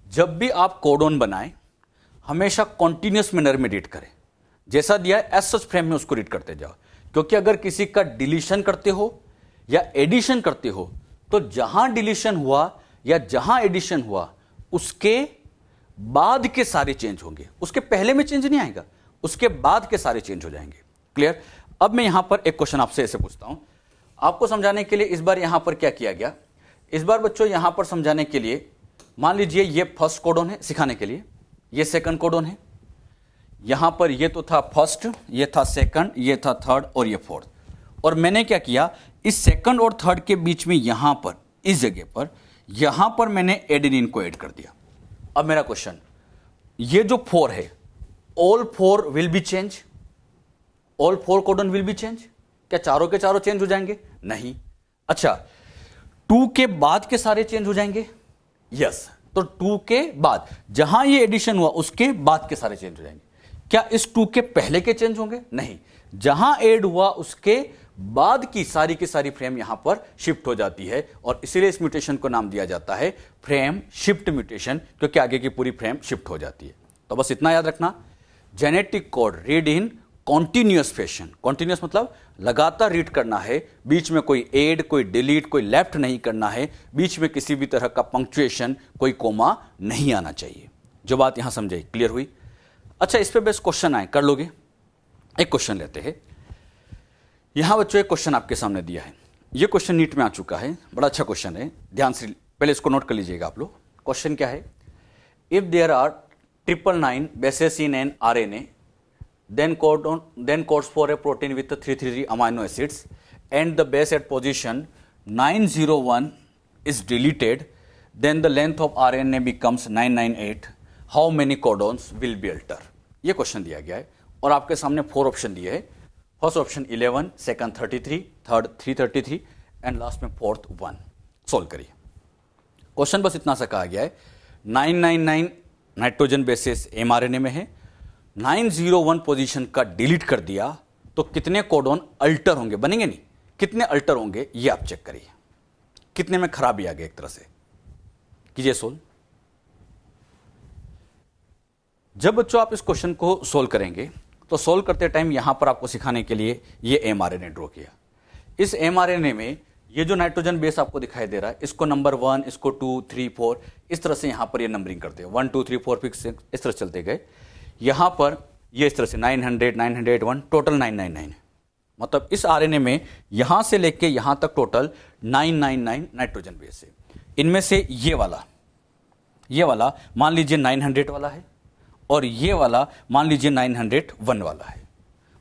जब भी आप कोडन बनाएं हमेशा कॉन्टिन्यूस मैनर में रीड करें, जैसा दिया है एज सच फ्रेम में उसको रीड करते जाओ, क्योंकि अगर किसी का डिलीशन करते हो या एडिशन करते हो, तो जहां डिलीशन हुआ या जहां एडिशन हुआ उसके बाद के सारे चेंज होंगे, उसके पहले में चेंज नहीं आएगा, उसके बाद के सारे चेंज हो जाएंगे। क्लियर? अब मैं यहां पर एक क्वेश्चन आपसे ऐसे पूछता हूं, आपको समझाने के लिए इस बार यहां पर क्या किया गया, इस बार बच्चों यहां पर समझाने के लिए मान लीजिए ये फर्स्ट कोडन है, सिखाने के लिए ये सेकंड कोडन है, यहां पर ये तो था फर्स्ट, ये था सेकंड, ये था थर्ड और ये फोर्थ, और मैंने क्या किया, इस सेकंड और थर्ड के बीच में यहां पर इस जगह पर यहां पर मैंने एडेनिन को ऐड कर दिया। अब मेरा क्वेश्चन, ये जो 4 है, all 4 will be change, all 4 codon will be change, क्या चारों के चारों चेंज हो जाएंगे? नहीं। अच्छा, 2 के बाद के सारे चेंज हो जाएंगे? यस। तो 2 के बाद जहां ये एडिशन हुआ उसके बाद के सारे चेंज हो जाएंगे। क्या इस 2 के पहले के चेंज होंगे? नहीं। जहां ऐड हुआ उसके बाद की सारी फ्रेम यहां पर शिफ्ट हो जाती है, और इसीलिए इस म्यूटेशन को नाम दिया जाता है फ्रेम शिफ्ट म्यूटेशन, क्योंकि आगे की पूरी फ्रेम शिफ्ट हो जाती है। तो बस इतना याद रखना, genetic code read in continuous fashion. Continuous मतलब लगातार रीड करना है, बीच में कोई ऐड, कोई डिलीट, कोई लेफ्ट नहीं करना है, बीच में किसी भी तरह का पंक्चुएशन, कोई कोमा नहीं आना चाहिए। जो बात यहां समझे, क्लियर हुई? अच्छा, इस पे बेस क्वेश्चन आए, कर लोगे? एक क्वेश्चन लेते हैं। यहां बच्चों एक क्वेश्चन आपके सामने दिया है, ये क्वेश्चन नीट में आ चुका है, बड़ा अच्छा क्वेश्चन है, ध्यान से पहले इसको नोट कर लीजिएगा आप लोग। क्वेश्चन क्या है, if there are 999 bases in an RNA, then codes for a protein with 333 amino acids, and the base at position 901 is deleted, then the length of RNA becomes 998. How many codons will be altered? ये question दिया गया है, और आपके सामने 4 option दिए हैं। First option 11, second 33, third 333 and last में फोर्थ 1। सोल्व करिए। क्वेश्चन बस इतना सा कहा गया है, 999 नाइट्रोजन बेसिस एमआरएनए में है, 901 पोजीशन का डिलीट कर दिया तो कितने कोडॉन अल्टर होंगे, बनेंगे नहीं, कितने अल्टर होंगे ये आप चेक करिए, कितने में खराबी आ गई एक तरह से। कीजिए सोल्व। जब बच्चों आप इस क्वेश्चन को सोल्व करेंगे तो सोल्व करते टाइम यहां पर आपको सिखाने के लिए ये एमआरएनए ड्रॉ किया। इस एमआरएनए में ये जो नाइट्रोजन बेस आपको दिखाई दे रहा है, इसको नंबर 1, इसको 2, 3, 4 इस तरह से यहां पर ये नंबरिंग करते हैं, 1 2 3 4 5 6 इस तरह चलते गए। यहां पर ये इस तरह से 900 901 टोटल 999 है, मतलब इस आरएनए में यहां से लेके यहां तक टोटल 999 नाइट्रोजन बेस है। इनमें से ये वाला ये वाला मान लीजिए 900 वाला है और ये वाला मान लीजिए 901 वाला है,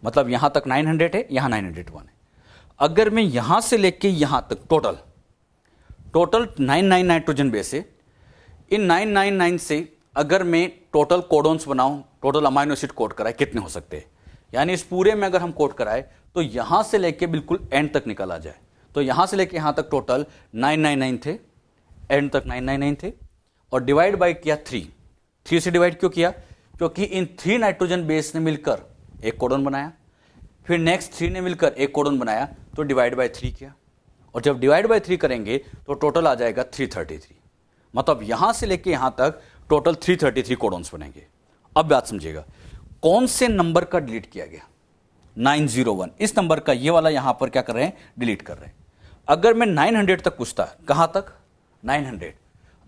मतलब यहां तक 900 है, यहां 901 है। अगर मैं यहां से लेके यहां तक टोटल 99 नाइट्रोजन बेस है, इन 999 से अगर मैं टोटल कोडोन्स बनाऊं, टोटल अमाइनो एसिड कोड कराए, कितने हो सकते हैं? यानी इस पूरे में अगर हम कोड कराए तो यहां से लेके बिल्कुल एंड तक निकल आ जाए, तो यहां से लेके यहां तक टोटल 999 थे, एंड तक 999 थे, और डिवाइड बाय किया 3 से डिवाइड क्यों किया? क्योंकि इन 3 नाइट्रोजन बेस ने मिलकर एक कोडोन बनाया, फिर नेक्स्ट 3 ने मिलकर एक कोडोन बनाया, तो डिवाइड बाय 3 किया, और जब डिवाइड बाय 3 करेंगे तो टोटल आ जाएगा 333। मतलब यहां से लेके यहां तक टोटल 333 कोडोन्स बनेंगे। अब बात समझिएगा, कौन से नंबर का डिलीट किया गया? 901, इस नंबर का ये वाला यहां पर क्या कर रहे हैं? डिलीट कर रहे हैं। अगर मैं 900 तक पूछता, कहां तक? 900।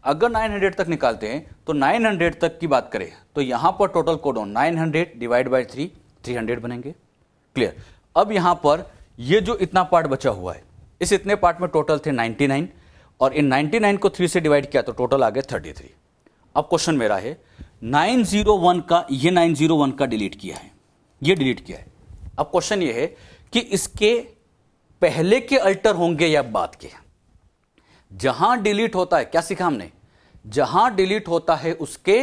अगर 900 तक निकालते हैं तो 900 तक की बात करें तो यहां पर टोटल कोडोन 900 डिवाइड बाय 3 300 बनेंगे। क्लियर? अब यहां पर ये जो इतना पार्ट बचा हुआ है, इस इतने पार्ट में टोटल थे 99, और इन 99 को 3 से डिवाइड किया तो टोटल आ गया 33। अब क्वेश्चन मेरा है 901 का, ये 901 का डिलीट किया है, ये डिलीट किया है। अब क्वेश्चन ये है कि इसके पहले के अल्टर होंगे या बाद के? जहां डिलीट होता है, क्या सीखा हमने? जहां डिलीट होता है उसके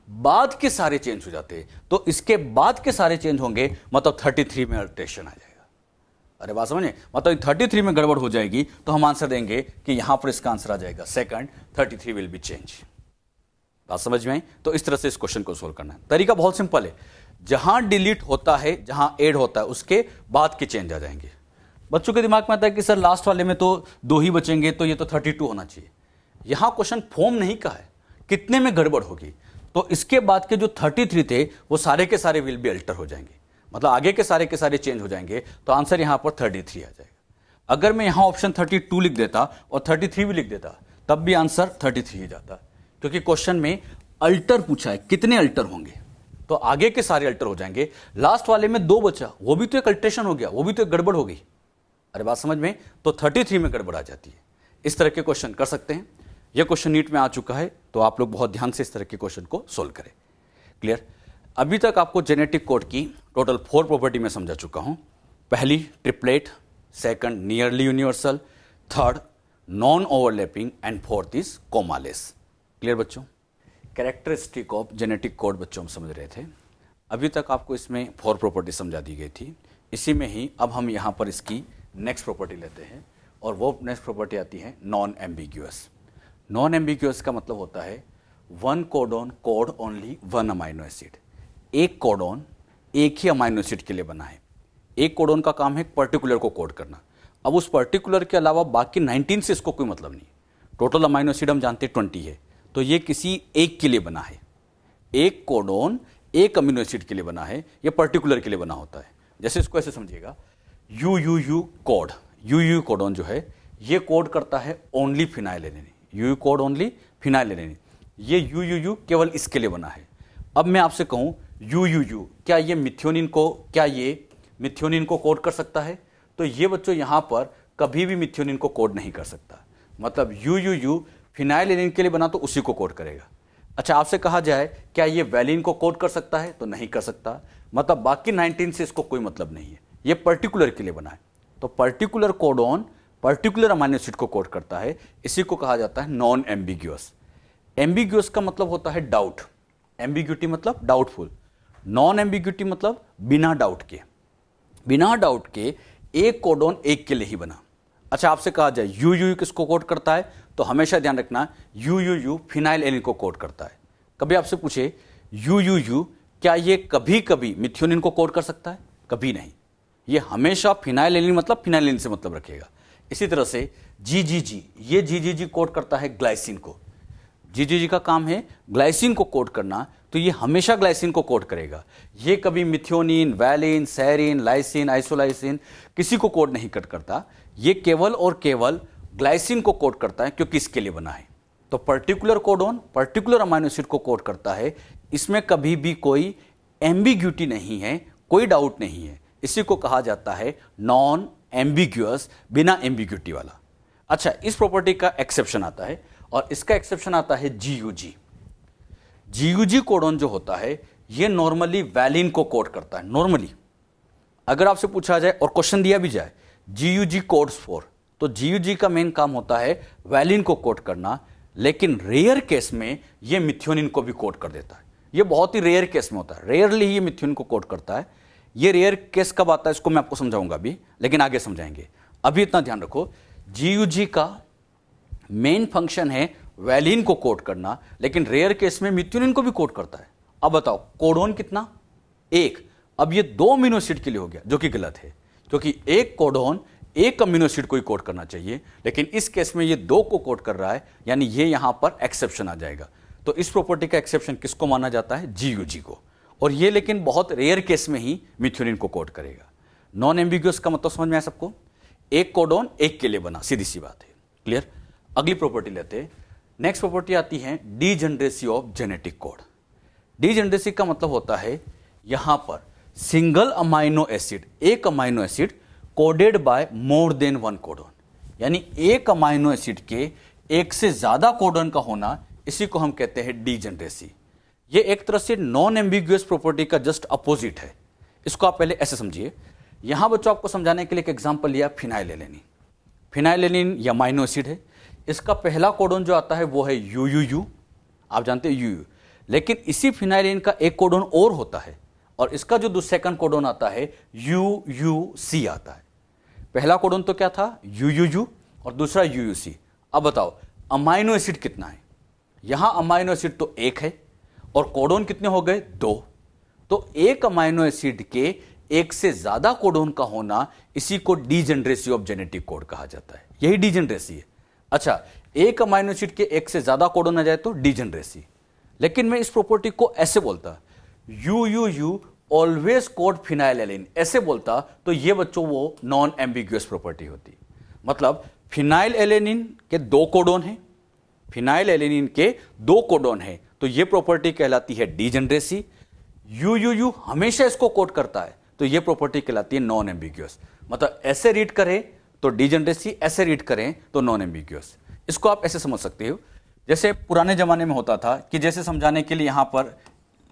बाद के सारे चेंज हो जाते हैं, तो इसके बाद के सारे चेंज होंगे, मतलब 33 में अल्टरेशन आ जाएगा। अरे बात समझे? मतलब 33 में गड़बड़ हो जाएगी तो हम आंसर देंगे कि यहां पर इसका आंसर आ जाएगा सेकंड, 33 विल बी चेंज। बात समझ में आई? तो इस तरह से इस क्वेश्चन को सोल्व करना है। तरीका बहुत सिंपल है, जहां डिलीट होता है, जहां ऐड होता है, उसके बाद के चेंज आ जाएंगे। बच्चों के दिमाग में आता है कि सर लास्ट वाले में तो 2 ही बचेंगे, तो ये तो 32 होना चाहिए। यहां क्वेश्चन फॉर्म नहीं का है, कितने में गड़बड़ होगी, तो इसके बाद के जो 33 थे वो सारे के सारे विल बी अल्टर हो जाएंगे, मतलब आगे के सारे चेंज हो जाएंगे, तो आंसर यहां पर 33 आ जाएगा। अगर मैं यहां ऑप्शन 32 लिख देता और 33 भी लिख देता तब भी आंसर 33 ही जाता, क्योंकि क्वेश्चन में अल्टर पूछा है, कितने अल्टर होंगे, तो आगे के सारे अल्टर हो जाएंगे। लास्ट वाले में 2 बचा, वो भी तो एक अल्ट्रेशन हो गया, वो भी तो एक गड़बड़ हो गई। अरे बात समझ में? तो 33 में गड़बड़ आ जाती है। इस तरह के क्वेश्चन कर सकते हैं। यह क्वेश्चन नीट में आ चुका है, तो आप लोग बहुत ध्यान से इस तरह के क्वेश्चन को सोल्व करें। क्लियर? अभी तक आपको जेनेटिक कोड की टोटल 4 प्रॉपर्टी में समझा चुका हूं। पहली triplet, second nearly universal, third non overlapping, and fourth is commaless. Clear बच्चों? कैरेक्टरिस्टिक ऑफ जेनेटिक कोड बच्चों हम समझ रहे थे। अभी तक आपको इसमें 4 प्रॉपर्टी समझा दी गई थी। इसी में ही अब हम यहां पर इसकी नेक्स्ट प्रॉपर्टी लेते हैं, और वो नेक्स्ट प्रॉपर्टी आती है नॉन एम्बिग्यूअस। नॉन एम्बिग्यूअस का मतलब होता है one codon code only one amino acid. एक कोडोन एक ही अमाइनो एसिड के लिए बना है। एक कोडोन का काम है पर्टिकुलर को कोड करना। अब उस पर्टिकुलर के अलावा बाकी 19 से इसको कोई मतलब नहीं। टोटल अमाइनो एसिड हम जानते हैं 20 है, तो ये किसी एक के लिए बना है। एक कोडोन एक अमीनो एसिड के लिए बना है, ये पर्टिकुलर के लिए बना होता है। जैसे इसको ऐसे समझिएगा, यूयूयू कोड, यूयू कोडोन जो है ये कोड करता है only phenylalanine. UU code only phenylalanine, ये यूयूयू केवल इसके लिए बना है। अब मैं आपसे कहूं यूयूयू, क्या ये मिथ्योनिन को कोड कर सकता है? तो ये बच्चों यहां पर कभी भी मिथ्योनिन को कोड नहीं कर सकता। मतलब यूयूयू फिनाइलएलेनिन के लिए बना तो उसी को कोड करेगा। अच्छा, आपसे कहा जाए क्या ये वैलिन को कोड कर सकता है? तो नहीं कर सकता। मतलब बाकी 19 से इसको कोई मतलब नहीं है, ये पर्टिकुलर के लिए बना है। तो particular codon particular amino acid को कोड करता है, इसी को कहा जाता है नॉन एम्बिग्यूअस। एम्बिग्यूअस का मतलब होता है डाउट, एम्बिग्यूटी मतलब डाउटफुल, नॉन एम्बिग्यूटी मतलब बिना डाउट के। बिना डाउट के एक कोडोन एक के लिए ही बना। अच्छा, आपसे कहा जाए यूयूयू किसको कोड करता है? तो हमेशा ध्यान रखना यूयूयू फिनाइलएलेनिन को कोड करता है। कभी आपसे पूछे यूयूयू क्या ये कभी कभी मिथ्योनिन को कोड कर सकता है? कभी नहीं, ये हमेशा फिनाइलएलेनिन मतलब फिनाइलएलेनिन से मतलब रखेगा। इसी तरह से जीजीजी, ये जीजीजी कोड करता है ग्लाइसिन को। जीजीजी का काम है ग्लाइसिन को कोड करना, तो ये हमेशा ग्लाइसिन को कोड करेगा। ये कभी मिथ्योनिन, वैलिन, सेरिन, लाइसिन, आइसोलाइसिन किसी को कोड नहीं करता। ये केवल और केवल ग्लाइसिन को कोड करता है, क्योंकि इसके लिए बना है। तो particular codon particular amino acid को कोड करता है, इसमें कभी भी कोई एम्बिग्यूटी नहीं है, कोई डाउट नहीं है। इसी को कहा जाता है नॉन एम्बिग्यूअस, बिना एम्बिग्यूटी वाला। अच्छा, इस प्रॉपर्टी का एक्सेप्शन आता है, और इसका एक्सेप्शन आता है जीयूजी। जीयूजी कोडोन जो होता है ये नॉर्मली वैलिन को कोड करता है। नॉर्मली अगर आपसे पूछा जाए और क्वेश्चन दिया भी जाए जीयूजी कोड्स फॉर, तो जीयूजी का मेन काम होता है वैलिन को कोड करना, लेकिन रेयर केस में ये मिथ्योनिन को भी कोड कर देता है। ये बहुत ही रेयर केस में होता है, रेयरली ही ये मिथ्योनिन को कोड करता है। ये रेयर केस कब आता है इसको मैं आपको समझाऊंगा अभी, लेकिन आगे समझाएंगे। अभी इतना ध्यान रखो, जीयूजी का मेन फंक्शन है वैलिन को कोड करना, लेकिन रेयर केस में मिथ्योनिन को भी कोड करता है। अब बताओ कोडोन कितना? एक। अब ये 2 अमीनो एसिड के लिए हो गया, जो कि गलत है, क्योंकि एक कोडोन एक अमीनो एसिड को ही कोड करना चाहिए, लेकिन इस केस में ये 2 को कोड कर रहा है, यानी ये यहां पर एक्सेप्शन आ जाएगा। तो इस प्रॉपर्टी का एक्सेप्शन किसको माना जाता है? जीयूजी को। और ये लेकिन बहुत रेयर केस में ही मिथ्योनिन को कोड करेगा। नॉन एम्बिग्यूअस का मतलब समझ में आया सबको? एक कोडोन एक के लिए बना, सीधी सी बात है। क्लियर? अगली प्रॉपर्टी लेते हैं। नेक्स्ट प्रॉपर्टी आती है degeneracy of genetic code. Degeneracy का मतलब होता है यहां पर सिंगल अमाइनो एसिड, एक amino acid coded bye more than one codon, यानी एक अमाइनो एसिड के एक से ज्यादा कोडोन का होना, इसी को हम कहते हैं डीजेनरेसी। ये एक तरह से नॉन एम्बिग्यूअस प्रॉपर्टी का जस्ट अपोजिट है। इसको आप पहले ऐसे समझिए। यहां बच्चों आपको समझाने के लिए एक एग्जांपल लिया, फिनाइलएलेनिन। फिनाइलएलेनिन ये अमाइनो एसिड है, इसका पहला कोडोन जो आता है वो है यूयूयू, आप जानते हैं यूयू, लेकिन इसी फिनाइलएलेनिन का एक कोडोन और होता है, और इसका जो सेकंड कोडोन आता है यूयूसी आता है। पहला कोडोन तो क्या था? यूयूयू, और दूसरा यूयूसी। अब बताओ अमाइनो एसिड कितना है? यहां अमाइनो एसिड तो एक है, और कोडोन कितने हो गए? 2। तो एक अमाइनो एसिड के एक से ज्यादा कोडोन का होना, इसी को डीजेनरेसी ऑफ जेनेटिक कोड कहा जाता है। यही डीजेनरेसी है। अच्छा, एक अमाइनो एसिड के एक से ज्यादा कोडोन आ जाए तो डीजेनरेसी। लेकिन मैं इस प्रॉपर्टी को ऐसे बोलता, यूयूयू ऑलवेज कोड फिनाइलएलेनिन, ऐसे बोलता, तो ये बच्चों वो नॉन एम्बिग्यूअस प्रॉपर्टी होती। मतलब फिनाइलएलेनिन के 2 कोडोन हैं, फिनाइलएलेनिन के 2 कोडोन हैं, तो ये प्रॉपर्टी कहलाती है डीजेनरेसी। यूयूयू हमेशा इसको कोड करता है, तो ये प्रॉपर्टी कहलाती है नॉन एम्बिग्यूअस। मतलब ऐसे रीड करें तो डीजेनरेसी, ऐसे रीड करें तो नॉन एम्बिग्यूअस। इसको आप ऐसे समझ सकते हो, जैसे पुराने जमाने में होता था कि जैसे समझाने के लिए यहां पर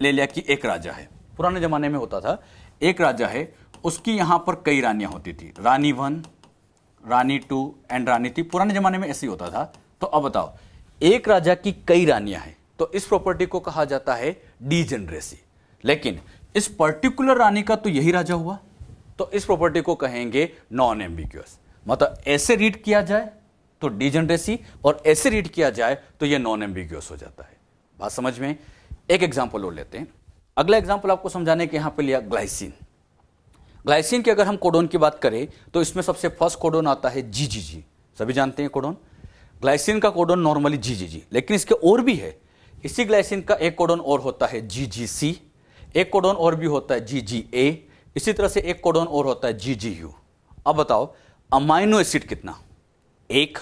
ले लिया कि एक राजा है। पुराने जमाने में होता था एक राजा है, उसकी यहां पर कई रानियां होती थी, रानी 1, रानी 2 एंड रानी 3। पुराने जमाने में ऐसे ही होता था। तो अब बताओ एक राजा की कई रानियां हैं, तो इस प्रॉपर्टी को कहा जाता है डीजेनरेसी। लेकिन इस पर्टिकुलर रानी का तो यही राजा हुआ, तो इस प्रॉपर्टी को कहेंगे नॉन एम्बिग्यूअस। मतलब ऐसे रीड किया जाए तो डीजेनरेसी, और ऐसे रीड किया जाए तो यह नॉन एम्बिग्यूअस हो जाता है। बात समझ में? एक एग्जांपल और लेते हैं। अगला एग्जांपल आपको समझाने के यहां पे लिया ग्लाइसिन। ग्लाइसिन की अगर हम कोडोन की बात करें तो इसमें सबसे फर्स्ट कोडोन आता है जीजीजी। सभी जानते हैं कोडोन, ग्लाइसिन का कोडोन नॉर्मली जीजीजी, लेकिन इसके और भी है। इसी ग्लाइसिन का एक कोडोन और होता है जीजीसी, एक कोडोन और भी होता है जीजीए, इसी तरह से एक कोडोन और होता है जीजीयू। अब बताओ अमाइनो एसिड कितना? एक।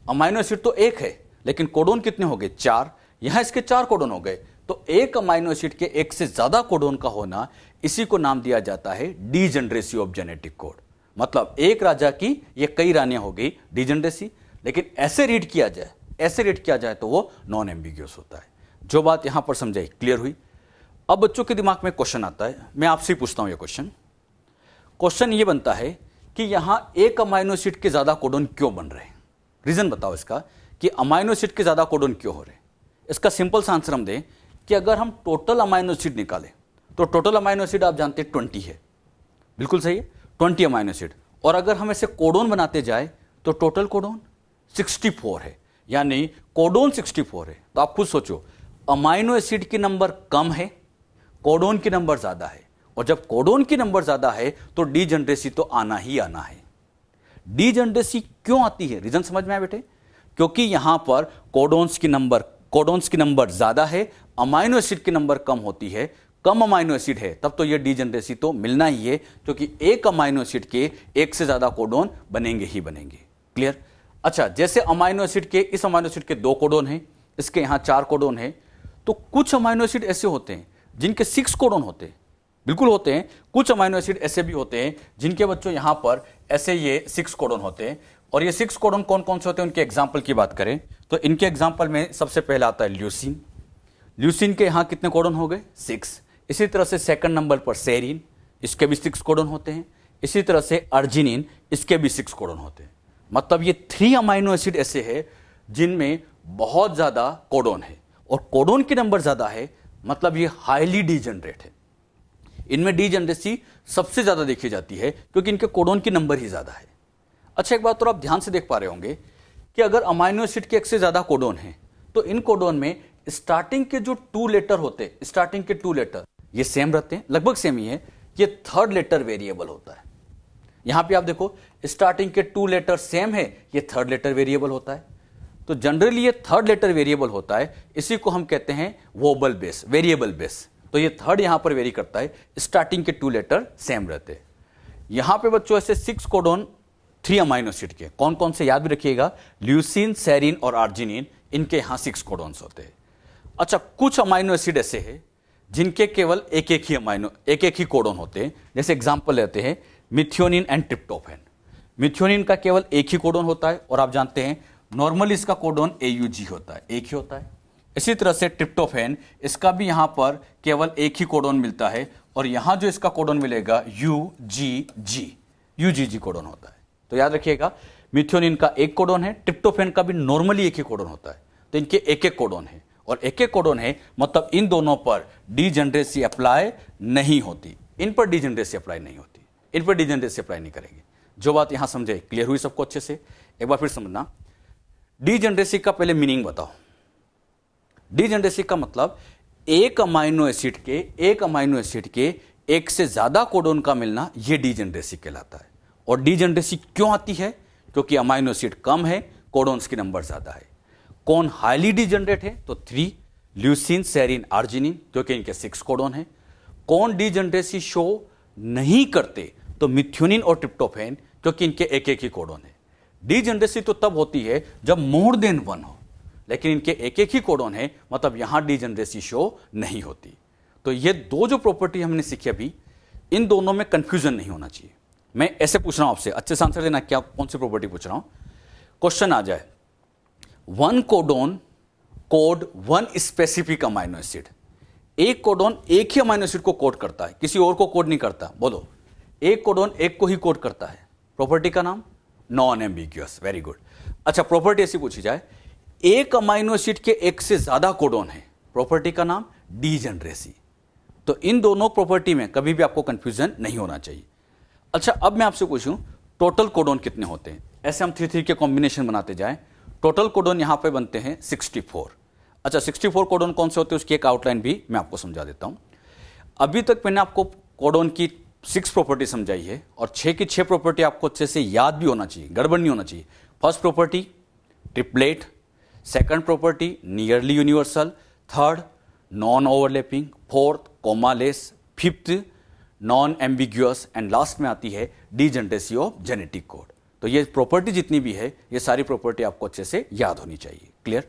अमाइनो एसिड तो एक है, लेकिन कोडोन कितने हो गए? 4। यहां इसके 4 कोडोन हो गए, तो एक अमाइनो एसिड के एक से ज्यादा कोडोन का होना, इसी को नाम दिया जाता है डीजेनरेसी ऑफ जेनेटिक कोड। मतलब एक राजा की ये कई रानियां हो गई, डीजेनरेसी। लेकिन ऐसे रीड किया जाए, ऐसे रीड किया जाए तो वो नॉन एम्बिग्यूअस होता है। जो बात यहां पर समझाई, क्लियर हुई? अब बच्चों के दिमाग में क्वेश्चन आता है, मैं आपसे पूछता हूं ये क्वेश्चन ये बनता है कि यहां एक अमाइनो एसिड के ज्यादा कोडोन क्यों बन रहे हैं? रीजन बताओ इसका कि अमाइनो एसिड के ज्यादा कोडोन क्यों हो रहे हैं। इसका सिंपल सा आंसर हम दें कि अगर हम टोटल अमाइनो एसिड निकालें तो टोटल अमाइनो एसिड आप जानते हैं 20 है, बिल्कुल सही है, 20 अमाइनो एसिड। और अगर हम इसे कोडोन बनाते जाए तो टोटल कोडोन 64 है, यानी कोडोन 64 है। तो आप खुद सोचो, अमाइनो एसिड की नंबर कम है, कोडोन की नंबर ज्यादा है, और जब कोडोन की नंबर ज्यादा है तो डीजेनरेसी तो आना ही आना है। डीजेनरेसी क्यों आती है? रीजन समझ में आया बेटे? क्योंकि यहां पर कोडोन्स की नंबर ज्यादा है, अमाइनो एसिड की नंबर कम होती है, कम अमाइनो एसिड है, तब तो यह डीजेनरेसी तो मिलना ही है, क्योंकि एक अमाइनो एसिड के एक से ज्यादा कोडोन बनेंगे ही बनेंगे। क्लियर? अच्छा, जैसे अमाइनो एसिड के, इस अमाइनो एसिड के 2 कोडोन हैं, इसके यहां 4 कोडोन है, तो कुछ अमाइनो एसिड ऐसे होते हैं जिनके 6 कोडोन होते हैं, बिल्कुल होते हैं। कुछ अमाइनो एसिड ऐसे भी होते हैं जिनके बच्चों यहां पर ऐसे ये 6 कोडोन होते हैं। और ये 6 कोडोन कौन कौन से होते हैं, उनके एग्जाम्पल की बात करें तो इनके एग्जाम्पल में सबसे पहला आता है ल्यूसीन। ल्यूसीन के यहाँ कितने कोडन हो गए? 6। इसी तरह से सेकंड नंबर पर सेरीन, इसके भी 6 कोडन होते हैं। इसी तरह से अर्जिनिन, इसके भी 6 कोडन होते हैं। मतलब ये 3 अमाइनो एसिड ऐसे हैं जिनमें बहुत ज्यादा कोडन है, और कोडन की नंबर ज्यादा है, मतलब ये हाईली डीजनरेट है। इनमें डीजनरेसी सबसे ज्यादा देखी जाती है क्योंकि इनके कोडन की नंबर ही ज्यादा है। अच्छा, एक बात तो आप ध्यान से देख पा रहे होंगे कि अगर अमाइनो एसिड के एक से ज्यादा कोडन है तो इन कोडन में स्टार्टिंग के जो 2 लेटर होते हैं, स्टार्टिंग के 2 लेटर ये सेम रहते हैं, लगभग सेम ही है। ये थर्ड लेटर वेरिएबल होता है। यहां पे आप देखो, स्टार्टिंग के 2 लेटर सेम है, ये थर्ड लेटर वेरिएबल होता है। तो जनरली ये थर्ड लेटर वेरिएबल होता है, इसी को हम कहते हैं वोबल बेस, वेरिएबल बेस। तो ये थर्ड यहां पर वेरी करता है, स्टार्टिंग के 2 लेटर सेम रहते हैं। यहां पे बच्चों ऐसे 6 कोडन 3 अमाइनो एसिड के, कौन कौन से याद भी रखिएगा, ल्यूसीन, सेरीन और अर्जिनिन, इनके यहां 6 कोडॉन्स होते हैं। अच्छा, कुछ अमाइनो एसिड ऐसे हैं जिनके केवल एक एक ही कोडॉन होते हैं। जैसे एग्जांपल लेते हैं मिथियोनिन एंड ट्रिप्टोफैन। मिथियोनिन का केवल एक ही कोडॉन होता है, और आप जानते हैं नॉर्मली इसका कोडॉन AUG होता है, एक ही होता है। इसी तरह से ट्रिप्टोफैन, इसका भी यहां पर केवल एक ही कोडॉन मिलता है, और यहां जो इसका कोडॉन मिलेगा UGG कोडॉन होता है। तो याद रखिएगा, मिथियोनिन का एक कोडॉन है, ट्रिप्टोफैन का भी नॉर्मली एक ही कोडॉन होता है। तो इनके एक एक कोडॉन है, और एक एक कोडॉन है, मतलब इन दोनों पर डीजनरेसी अप्लाई नहीं होती। इन पर डीजनरेसी अप्लाई नहीं होती, इन पर डीजनरेसी अप्लाई नहीं करेंगे। जो बात यहां समझे, क्लियर हुई सबको अच्छे से? एक बार फिर समझना, डीजनरेसी का पहले मीनिंग बताओ। डीजनरेसी का मतलब एक अमाइनो एसिड के एक से ज्यादा कोडॉन का मिलना, यह डीजनरेसी कहलाता है। और डीजनरेसी क्यों आती है? क्योंकि अमाइनो एसिड कम है, कोडॉन्स की नंबर ज्यादा है। कौन हाईली डीजनरेट है? तो 3, ल्यूसीन, सेरीन, अर्जिनिन, क्योंकि इनके 6 कोडॉन है। कौन डीजनरेसी शो नहीं करते? तो मिथियोनिन और ट्रिप्टोफैन, क्योंकि इनके एक एक ही कोडॉन है। डीजनरेसी तो तब होती है जब मोर देन 1 हो, लेकिन इनके एक एक ही कोडॉन है, मतलब यहां डीजनरेसी शो नहीं होती। तो ये दो जो प्रॉपर्टी हमने सीखी अभी, इन दोनों में कंफ्यूजन नहीं होना चाहिए। मैं ऐसे पूछ रहा हूं आपसे, अच्छे से आंसर देना, क्या कौन सी प्रॉपर्टी पूछ रहा हूं। क्वेश्चन आ जाए, 1 codon code 1 specific amino acid. एक कोडॉन एक ही अमाइनो एसिड को कोड करता है, किसी और को कोड नहीं करता। बोलो, एक कोडॉन एक को ही कोड करता है। प्रॉपर्टी का नाम नॉन एम्बिग्युअस। Very good. अच्छा, प्रॉपर्टी ऐसी पूछी जाए, एक अमाइनो एसिड के एक से ज्यादा कोडॉन है, प्रॉपर्टी का नाम डीजनरेसी। तो इन दोनों प्रॉपर्टी में कभी भी आपको कंफ्यूजन नहीं होना चाहिए। अच्छा, अब मैं आपसे पूछूं, टोटल कोडॉन कितने होते हैं? ऐसे हम 3-3 के कॉम्बिनेशन बनाते जाएं, टोटल कोडॉन यहां पे बनते हैं 64। अच्छा, 64 कोडॉन कौन से होते हैं, उसकी एक आउटलाइन भी मैं आपको समझा देता हूं। अभी तक मैंने आपको कोडॉन की 6 प्रॉपर्टी समझाई है, और 6 की 6 प्रॉपर्टी आपको अच्छे से याद भी होना चाहिए, गड़बड़ नहीं होना चाहिए। First property triplet, second property nearly universal, third non overlapping, fourth commaless, fifth non ambiguous, and last में आती है डीजनरेसी ऑफ जेनेटिक कोड। तो ये प्रॉपर्टी जितनी भी है, ये सारी प्रॉपर्टी आपको अच्छे से याद होनी चाहिए। क्लियर?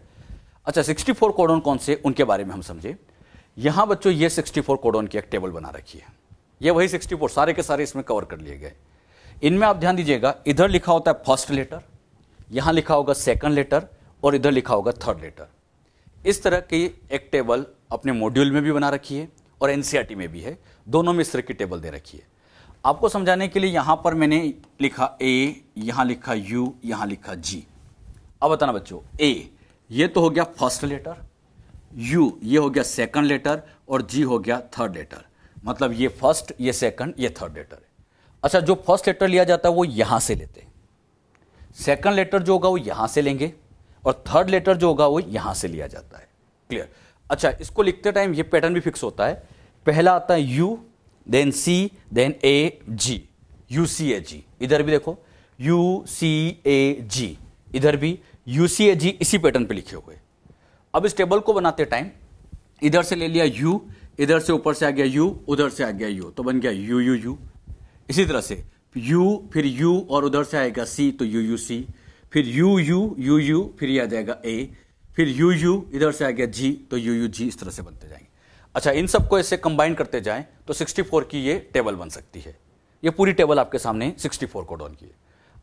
अच्छा, 64 कोडॉन कौन से, उनके बारे में हम समझे। यहां बच्चों ये 64 कोडॉन की एक टेबल बना रखी है। ये वही 64 सारे के सारे इसमें कवर कर लिए गए। इनमें आप ध्यान दीजिएगा, इधर लिखा होता है फर्स्ट लेटर, यहां लिखा होगा सेकंड लेटर, और इधर लिखा होगा थर्ड लेटर। इस तरह की एक टेबल अपने मॉड्यूल में भी बना रखी है, और एनसीईआरटी में भी है। दोनों में इस तरह की टेबल दे रखी है। आपको समझाने के लिए यहां पर मैंने लिखा A, यहां लिखा U, यहां लिखा G। अब बताना बच्चों, A ये तो हो गया फर्स्ट लेटर, U ये हो गया सेकंड लेटर, और G हो गया थर्ड लेटर। मतलब ये फर्स्ट, ये सेकंड, ये थर्ड लेटर है। अच्छा, जो फर्स्ट लेटर लिया जाता है वो यहां से लेते हैं, सेकंड लेटर जो होगा वो यहां से लेंगे, और थर्ड लेटर जो होगा वो यहां से लिया जाता है। क्लियर? अच्छा, इसको लिखते टाइम ये पैटर्न भी फिक्स होता है। पहला आता है U, then C, then A, G, UCAG। इधर भी देखो UCAG, इधर भी UCAG, इसी पैटर्न पे लिखे हुए। अब इस टेबल को बनाते टाइम इधर से ले लिया U, इधर से ऊपर से आ गया U, उधर से आ गया U, तो बन गया UUU। इसी तरह से U, फिर U, और उधर से आएगा C, तो UUC, फिर UU, फिर ये आ जाएगा A, फिर UU, इधर से आ गया G, तो UUG। इस तरह से बनते जाएंगे। अच्छा, इन सबको ऐसे कंबाइन करते जाएं तो 64 की ये टेबल बन सकती है। ये पूरी टेबल आपके सामने 64 कोडॉन की है।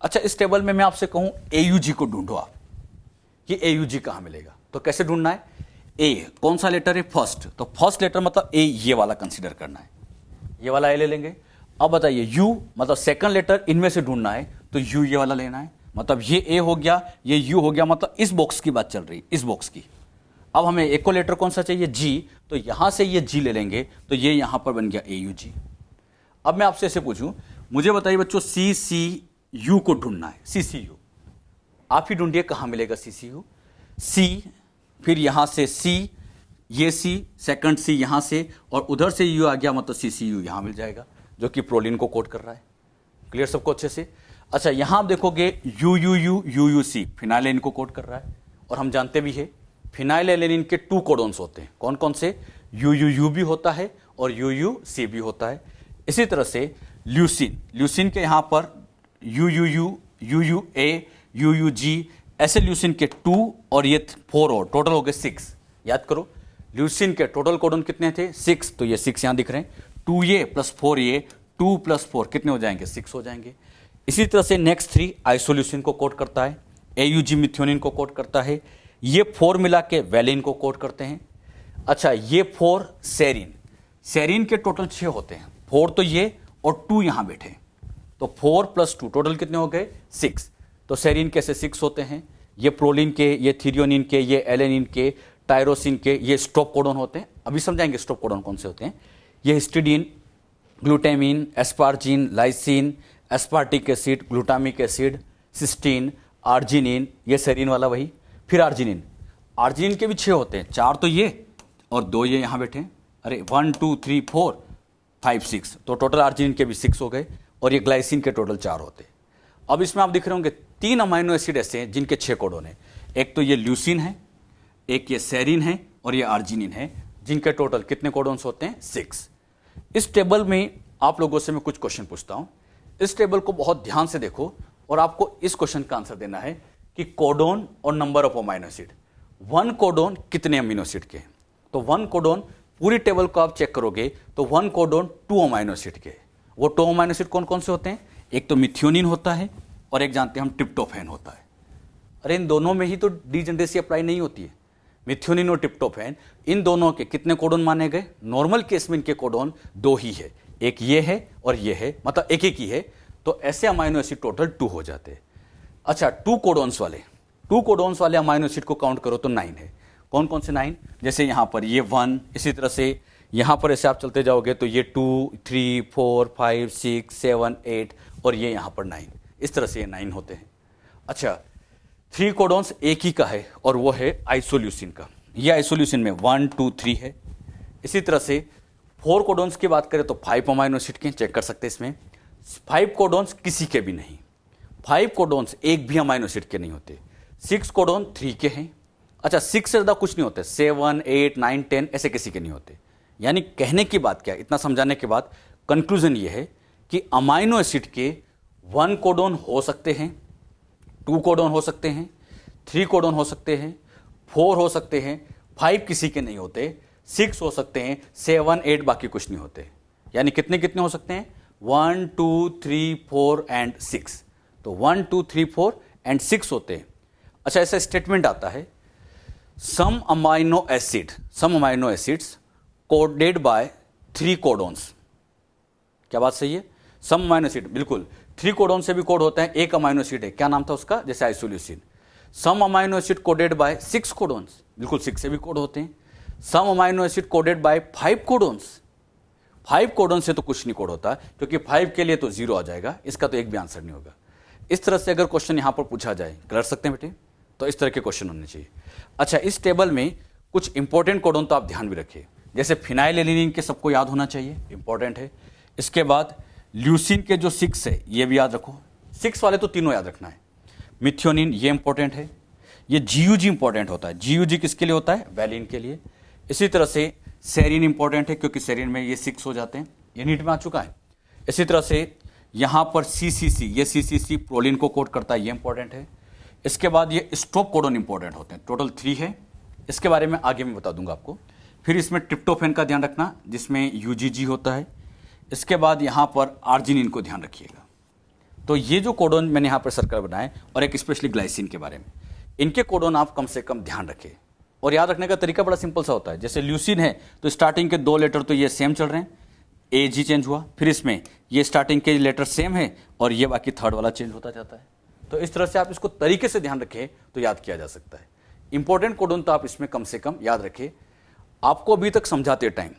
अच्छा, इस टेबल में मैं आपसे कहूं AUG को ढूंढो आप, ये AUG कहां मिलेगा? तो कैसे ढूंढना है? ए कौन सा लेटर है? फर्स्ट। तो फर्स्ट लेटर मतलब ए, ये वाला कंसीडर करना है, ये वाला ए ले लेंगे। अब बताइए यू मतलब सेकंड लेटर इनमें से ढूंढना है, तो यू ये वाला लेना है, मतलब ये ए हो गया, ये यू हो गया, मतलब इस बॉक्स की बात चल रही, इस बॉक्स की। अब हमें एक को लेटर कौन सा चाहिए? जी, तो यहां से ये जी ले लेंगे, तो ये यहां पर बन गया ए यू जी। अब मैं आपसे ऐसे पूछूं, मुझे बताइए बच्चों सी सी यू को ढूंढना है, सी सी यू, आप ही ढूंढिए कहां मिलेगा सी सी यू। सी, फिर यहां से सी, ये सी, सेकंड सी यहां से, और उधर से यू आ गया, मतलब सी सी यू यहां मिल जाएगा, जो कि प्रोलिन को कोड कर रहा है। क्लियर सबको अच्छे से? अच्छा, यहां आप देखोगे U U U U U C phenyl को कोड कर रहा है, और हम जानते भी है फिनाइल एलेनिन के 2 कोडोन्स होते हैं। कौन कौन से? यू यू यू भी होता है और यू यू सी भी होता है। इसी तरह से ल्यूसिन, ल्यूसिन के यहां पर U U U U U A U U G, ऐसे ल्यूसिन के 2 और ये 4 और टोटल हो गए 6। याद करो ल्यूसिन के टोटल कोडोन कितने थे? 6, तो ये 6 यहां दिख रहे हैं। 2 ये प्लस 4 ये, 2 प्लस 4 कितने हो जाएंगे? 6 हो जाएंगे। इसी तरह से नेक्स्ट 3 आइसोल्यूसिन को कोड करता है, एयूजी मिथ्योनिन को कोड करता है, ये 4 मिला के वैलिन को कोड करते हैं। अच्छा, ये 4 सेरिन, सेरिन के टोटल 6 होते हैं, 4 तो ये और 2 यहां बैठे, तो 4 प्लस 2 टोटल कितने हो गए? 6। तो सेरिन कैसे 6 होते हैं? ये प्रोलिन के, ये थीरियोनिन के, ये एलेनिन के, टायरोसिन के, ये स्टॉप कोडोन होते हैं। अभी समझाएंगे स्टॉप कोडोन कौन से होते हैं। ये histidine, glutamine, asparagine, lysine, aspartic acid, glutamic acid, cysteine, arginine, ये सेरिन वाला वही। फिर आर्जिनिन, आर्जिनिन के भी 6 होते हैं, 4 तो ये और 2 ये यहां बैठे। अरे 1 2 3 4 5 6, तो टोटल आर्जिनिन के भी 6 हो गए, और ये ग्लाइसिन के टोटल 4 होते हैं। अब इसमें आप दिख रहे होंगे 3 अमाइनो एसिड ऐसे हैं जिनके 6 कोडोन है। एक तो ये ल्यूसिन है, एक ये सेरिन है, और ये आर्जिनिन है, जिनके टोटल कितने कोडोन्स होते हैं? 6। इस टेबल में आप लोगों से मैं कुछ क्वेश्चन पूछता हूं, इस टेबल को बहुत ध्यान से देखो, और आपको इस क्वेश्चन का आंसर देना है कि कोडोन और number of amino acid, 1 codon कितने अमीनो एसिड के? तो 1 कोडोन, पूरी टेबल को आप चेक करोगे तो 1 कोडोन 2 अमाइनो एसिड के। वो 2 अमाइनो एसिड कौन कौन से होते हैं? एक तो मिथ्योनिन होता है, और एक जानते हैं हम ट्रिप्टोफैन होता है। अरे इन दोनों में ही तो डीजेनरेसी अप्लाई नहीं होती है। मिथ्योनिन और ट्रिप्टोफैन, इन दोनों के कितने कोडोन माने गए? नॉर्मल केस में इनके कोडोन 2 ही है, एक ये है और ये है, मतलब एक ही है, तो ऐसे अमाइनो एसिड टोटल 2 हो जाते हैं। अच्छा, 2 कोडोन्स वाले अमाइनो एसिड को काउंट करो तो 9 है। कौन कौन से 9? जैसे यहां पर ये 1, इसी तरह से यहां पर ऐसे आप चलते जाओगे तो ये 2 3 4 5 6 7 8, और ये यहां पर 9, इस तरह से ये 9 होते हैं। अच्छा, 3 कोडोन्स एक ही का है, और वो है आइसोल्यूसिन का। ये आइसोल्यूसिन में 1 2 3 है। इसी तरह से 4 कोडोन्स की बात करें तो 5 अमाइनो एसिड के, चेक कर सकते हैं इसमें। 5 कोडोन्स किसी के भी नहीं, 5 कोडोन्स एक भी अमाइनो एसिड के नहीं होते। 6 कोडोन 3 के हैं। अच्छा, 6 से ज्यादा कुछ नहीं होते, 7 8 9 10 ऐसे किसी के नहीं होते। यानी कहने की बात क्या है, इतना समझाने के बाद कंक्लूजन ये है कि अमाइनो एसिड के 1 कोडोन हो सकते हैं, 2 कोडोन हो सकते हैं, 3 कोडोन हो सकते हैं, 4 हो सकते हैं, 5 किसी के नहीं होते, 6 हो सकते हैं, 7 8 बाकी कुछ नहीं होते। यानी कितने कितने हो सकते हैं? 1 2 3 4 एंड 6। तो 1 2 3 4 एंड 6 होते हैं। अच्छा, ऐसा स्टेटमेंट आता है, some amino acids coded by 3 codons. क्या बात सही है? सम अमाइनो एसिड, बिल्कुल 3 कोडोन से भी कोड होता है। एक अमाइनो एसिड है, क्या नाम था उसका? जैसे isoleucine. Some amino acid coded by 6 codons, बिल्कुल 6 से भी कोड होते हैं। Some amino acid coded by 5 codons, 5 codon से तो कुछ नहीं कोड होता, क्योंकि 5 के लिए तो 0 आ जाएगा, इसका तो एक भी आंसर नहीं होगा। इस तरह से अगर क्वेश्चन यहां पर पूछा जाए, कर सकते हैं बेटे, तो इस तरह के क्वेश्चन होने चाहिए। अच्छा, इस टेबल में कुछ इंपॉर्टेंट कोडोन तो आप ध्यान भी रखिए, जैसे फिनाइल एलिनिन के सबको याद होना चाहिए, इंपॉर्टेंट है। इसके बाद ल्यूसिन के जो 6 है ये भी याद रखो, 6 वाले तो तीनों याद रखना है। मिथ्योनिन ये इंपॉर्टेंट है। ये जीयूजी इंपॉर्टेंट होता है। जीयूजी किसके लिए होता है? वैलिन के लिए। इसी तरह से सेरिन इंपॉर्टेंट है, क्योंकि सेरिन में ये 6 हो जाते हैं, ये नीट में आ चुका है। इसी तरह से यहां पर सीसीसी, ये सीसीसी प्रोलिन को कोड करता है, ये इंपॉर्टेंट है। इसके बाद ये स्टॉप कोडोन इंपॉर्टेंट होते हैं, टोटल 3 है, इसके बारे में आगे मैं बता दूंगा आपको। फिर इसमें ट्रिप्टोफैन का ध्यान रखना, जिसमें यूजीजी होता है। इसके बाद यहां पर आर्जिनिन को ध्यान रखिएगा। तो ये जो कोडोन मैंने यहां पर सर्कल बनाए, और एक स्पेशली ग्लाइसिन के बारे में, इनके कोडोन आप कम से कम ध्यान रखें। और याद रखने का तरीका बड़ा सिंपल सा होता है। जैसे ल्यूसीन है तो स्टार्टिंग के 2 लेटर तो ये सेम चल रहे हैं, ए जी चेंज हुआ, फिर इसमें ये स्टार्टिंग के लेटर सेम है और ये बाकी थर्ड वाला चेंज होता जाता है। तो इस तरह से आप इसको तरीके से ध्यान रखें तो याद किया जा सकता है। इंपॉर्टेंट कोडोन तो आप इसमें कम से कम याद रखें। आपको अभी तक समझाते टाइम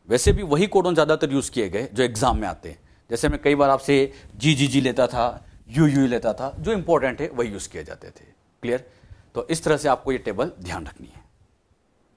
वैसे भी वही कोडोन ज़्यादातर यूज़ किए गए जो एग्जाम में आते हैं। जैसे मैं कई बार आपसे जी लेता था, यू लेता था, जो इंपॉर्टेंट है वही यूज़ किए जाते थे। क्लियर? तो इस तरह से आपको ये टेबल ध्यान रखनी है।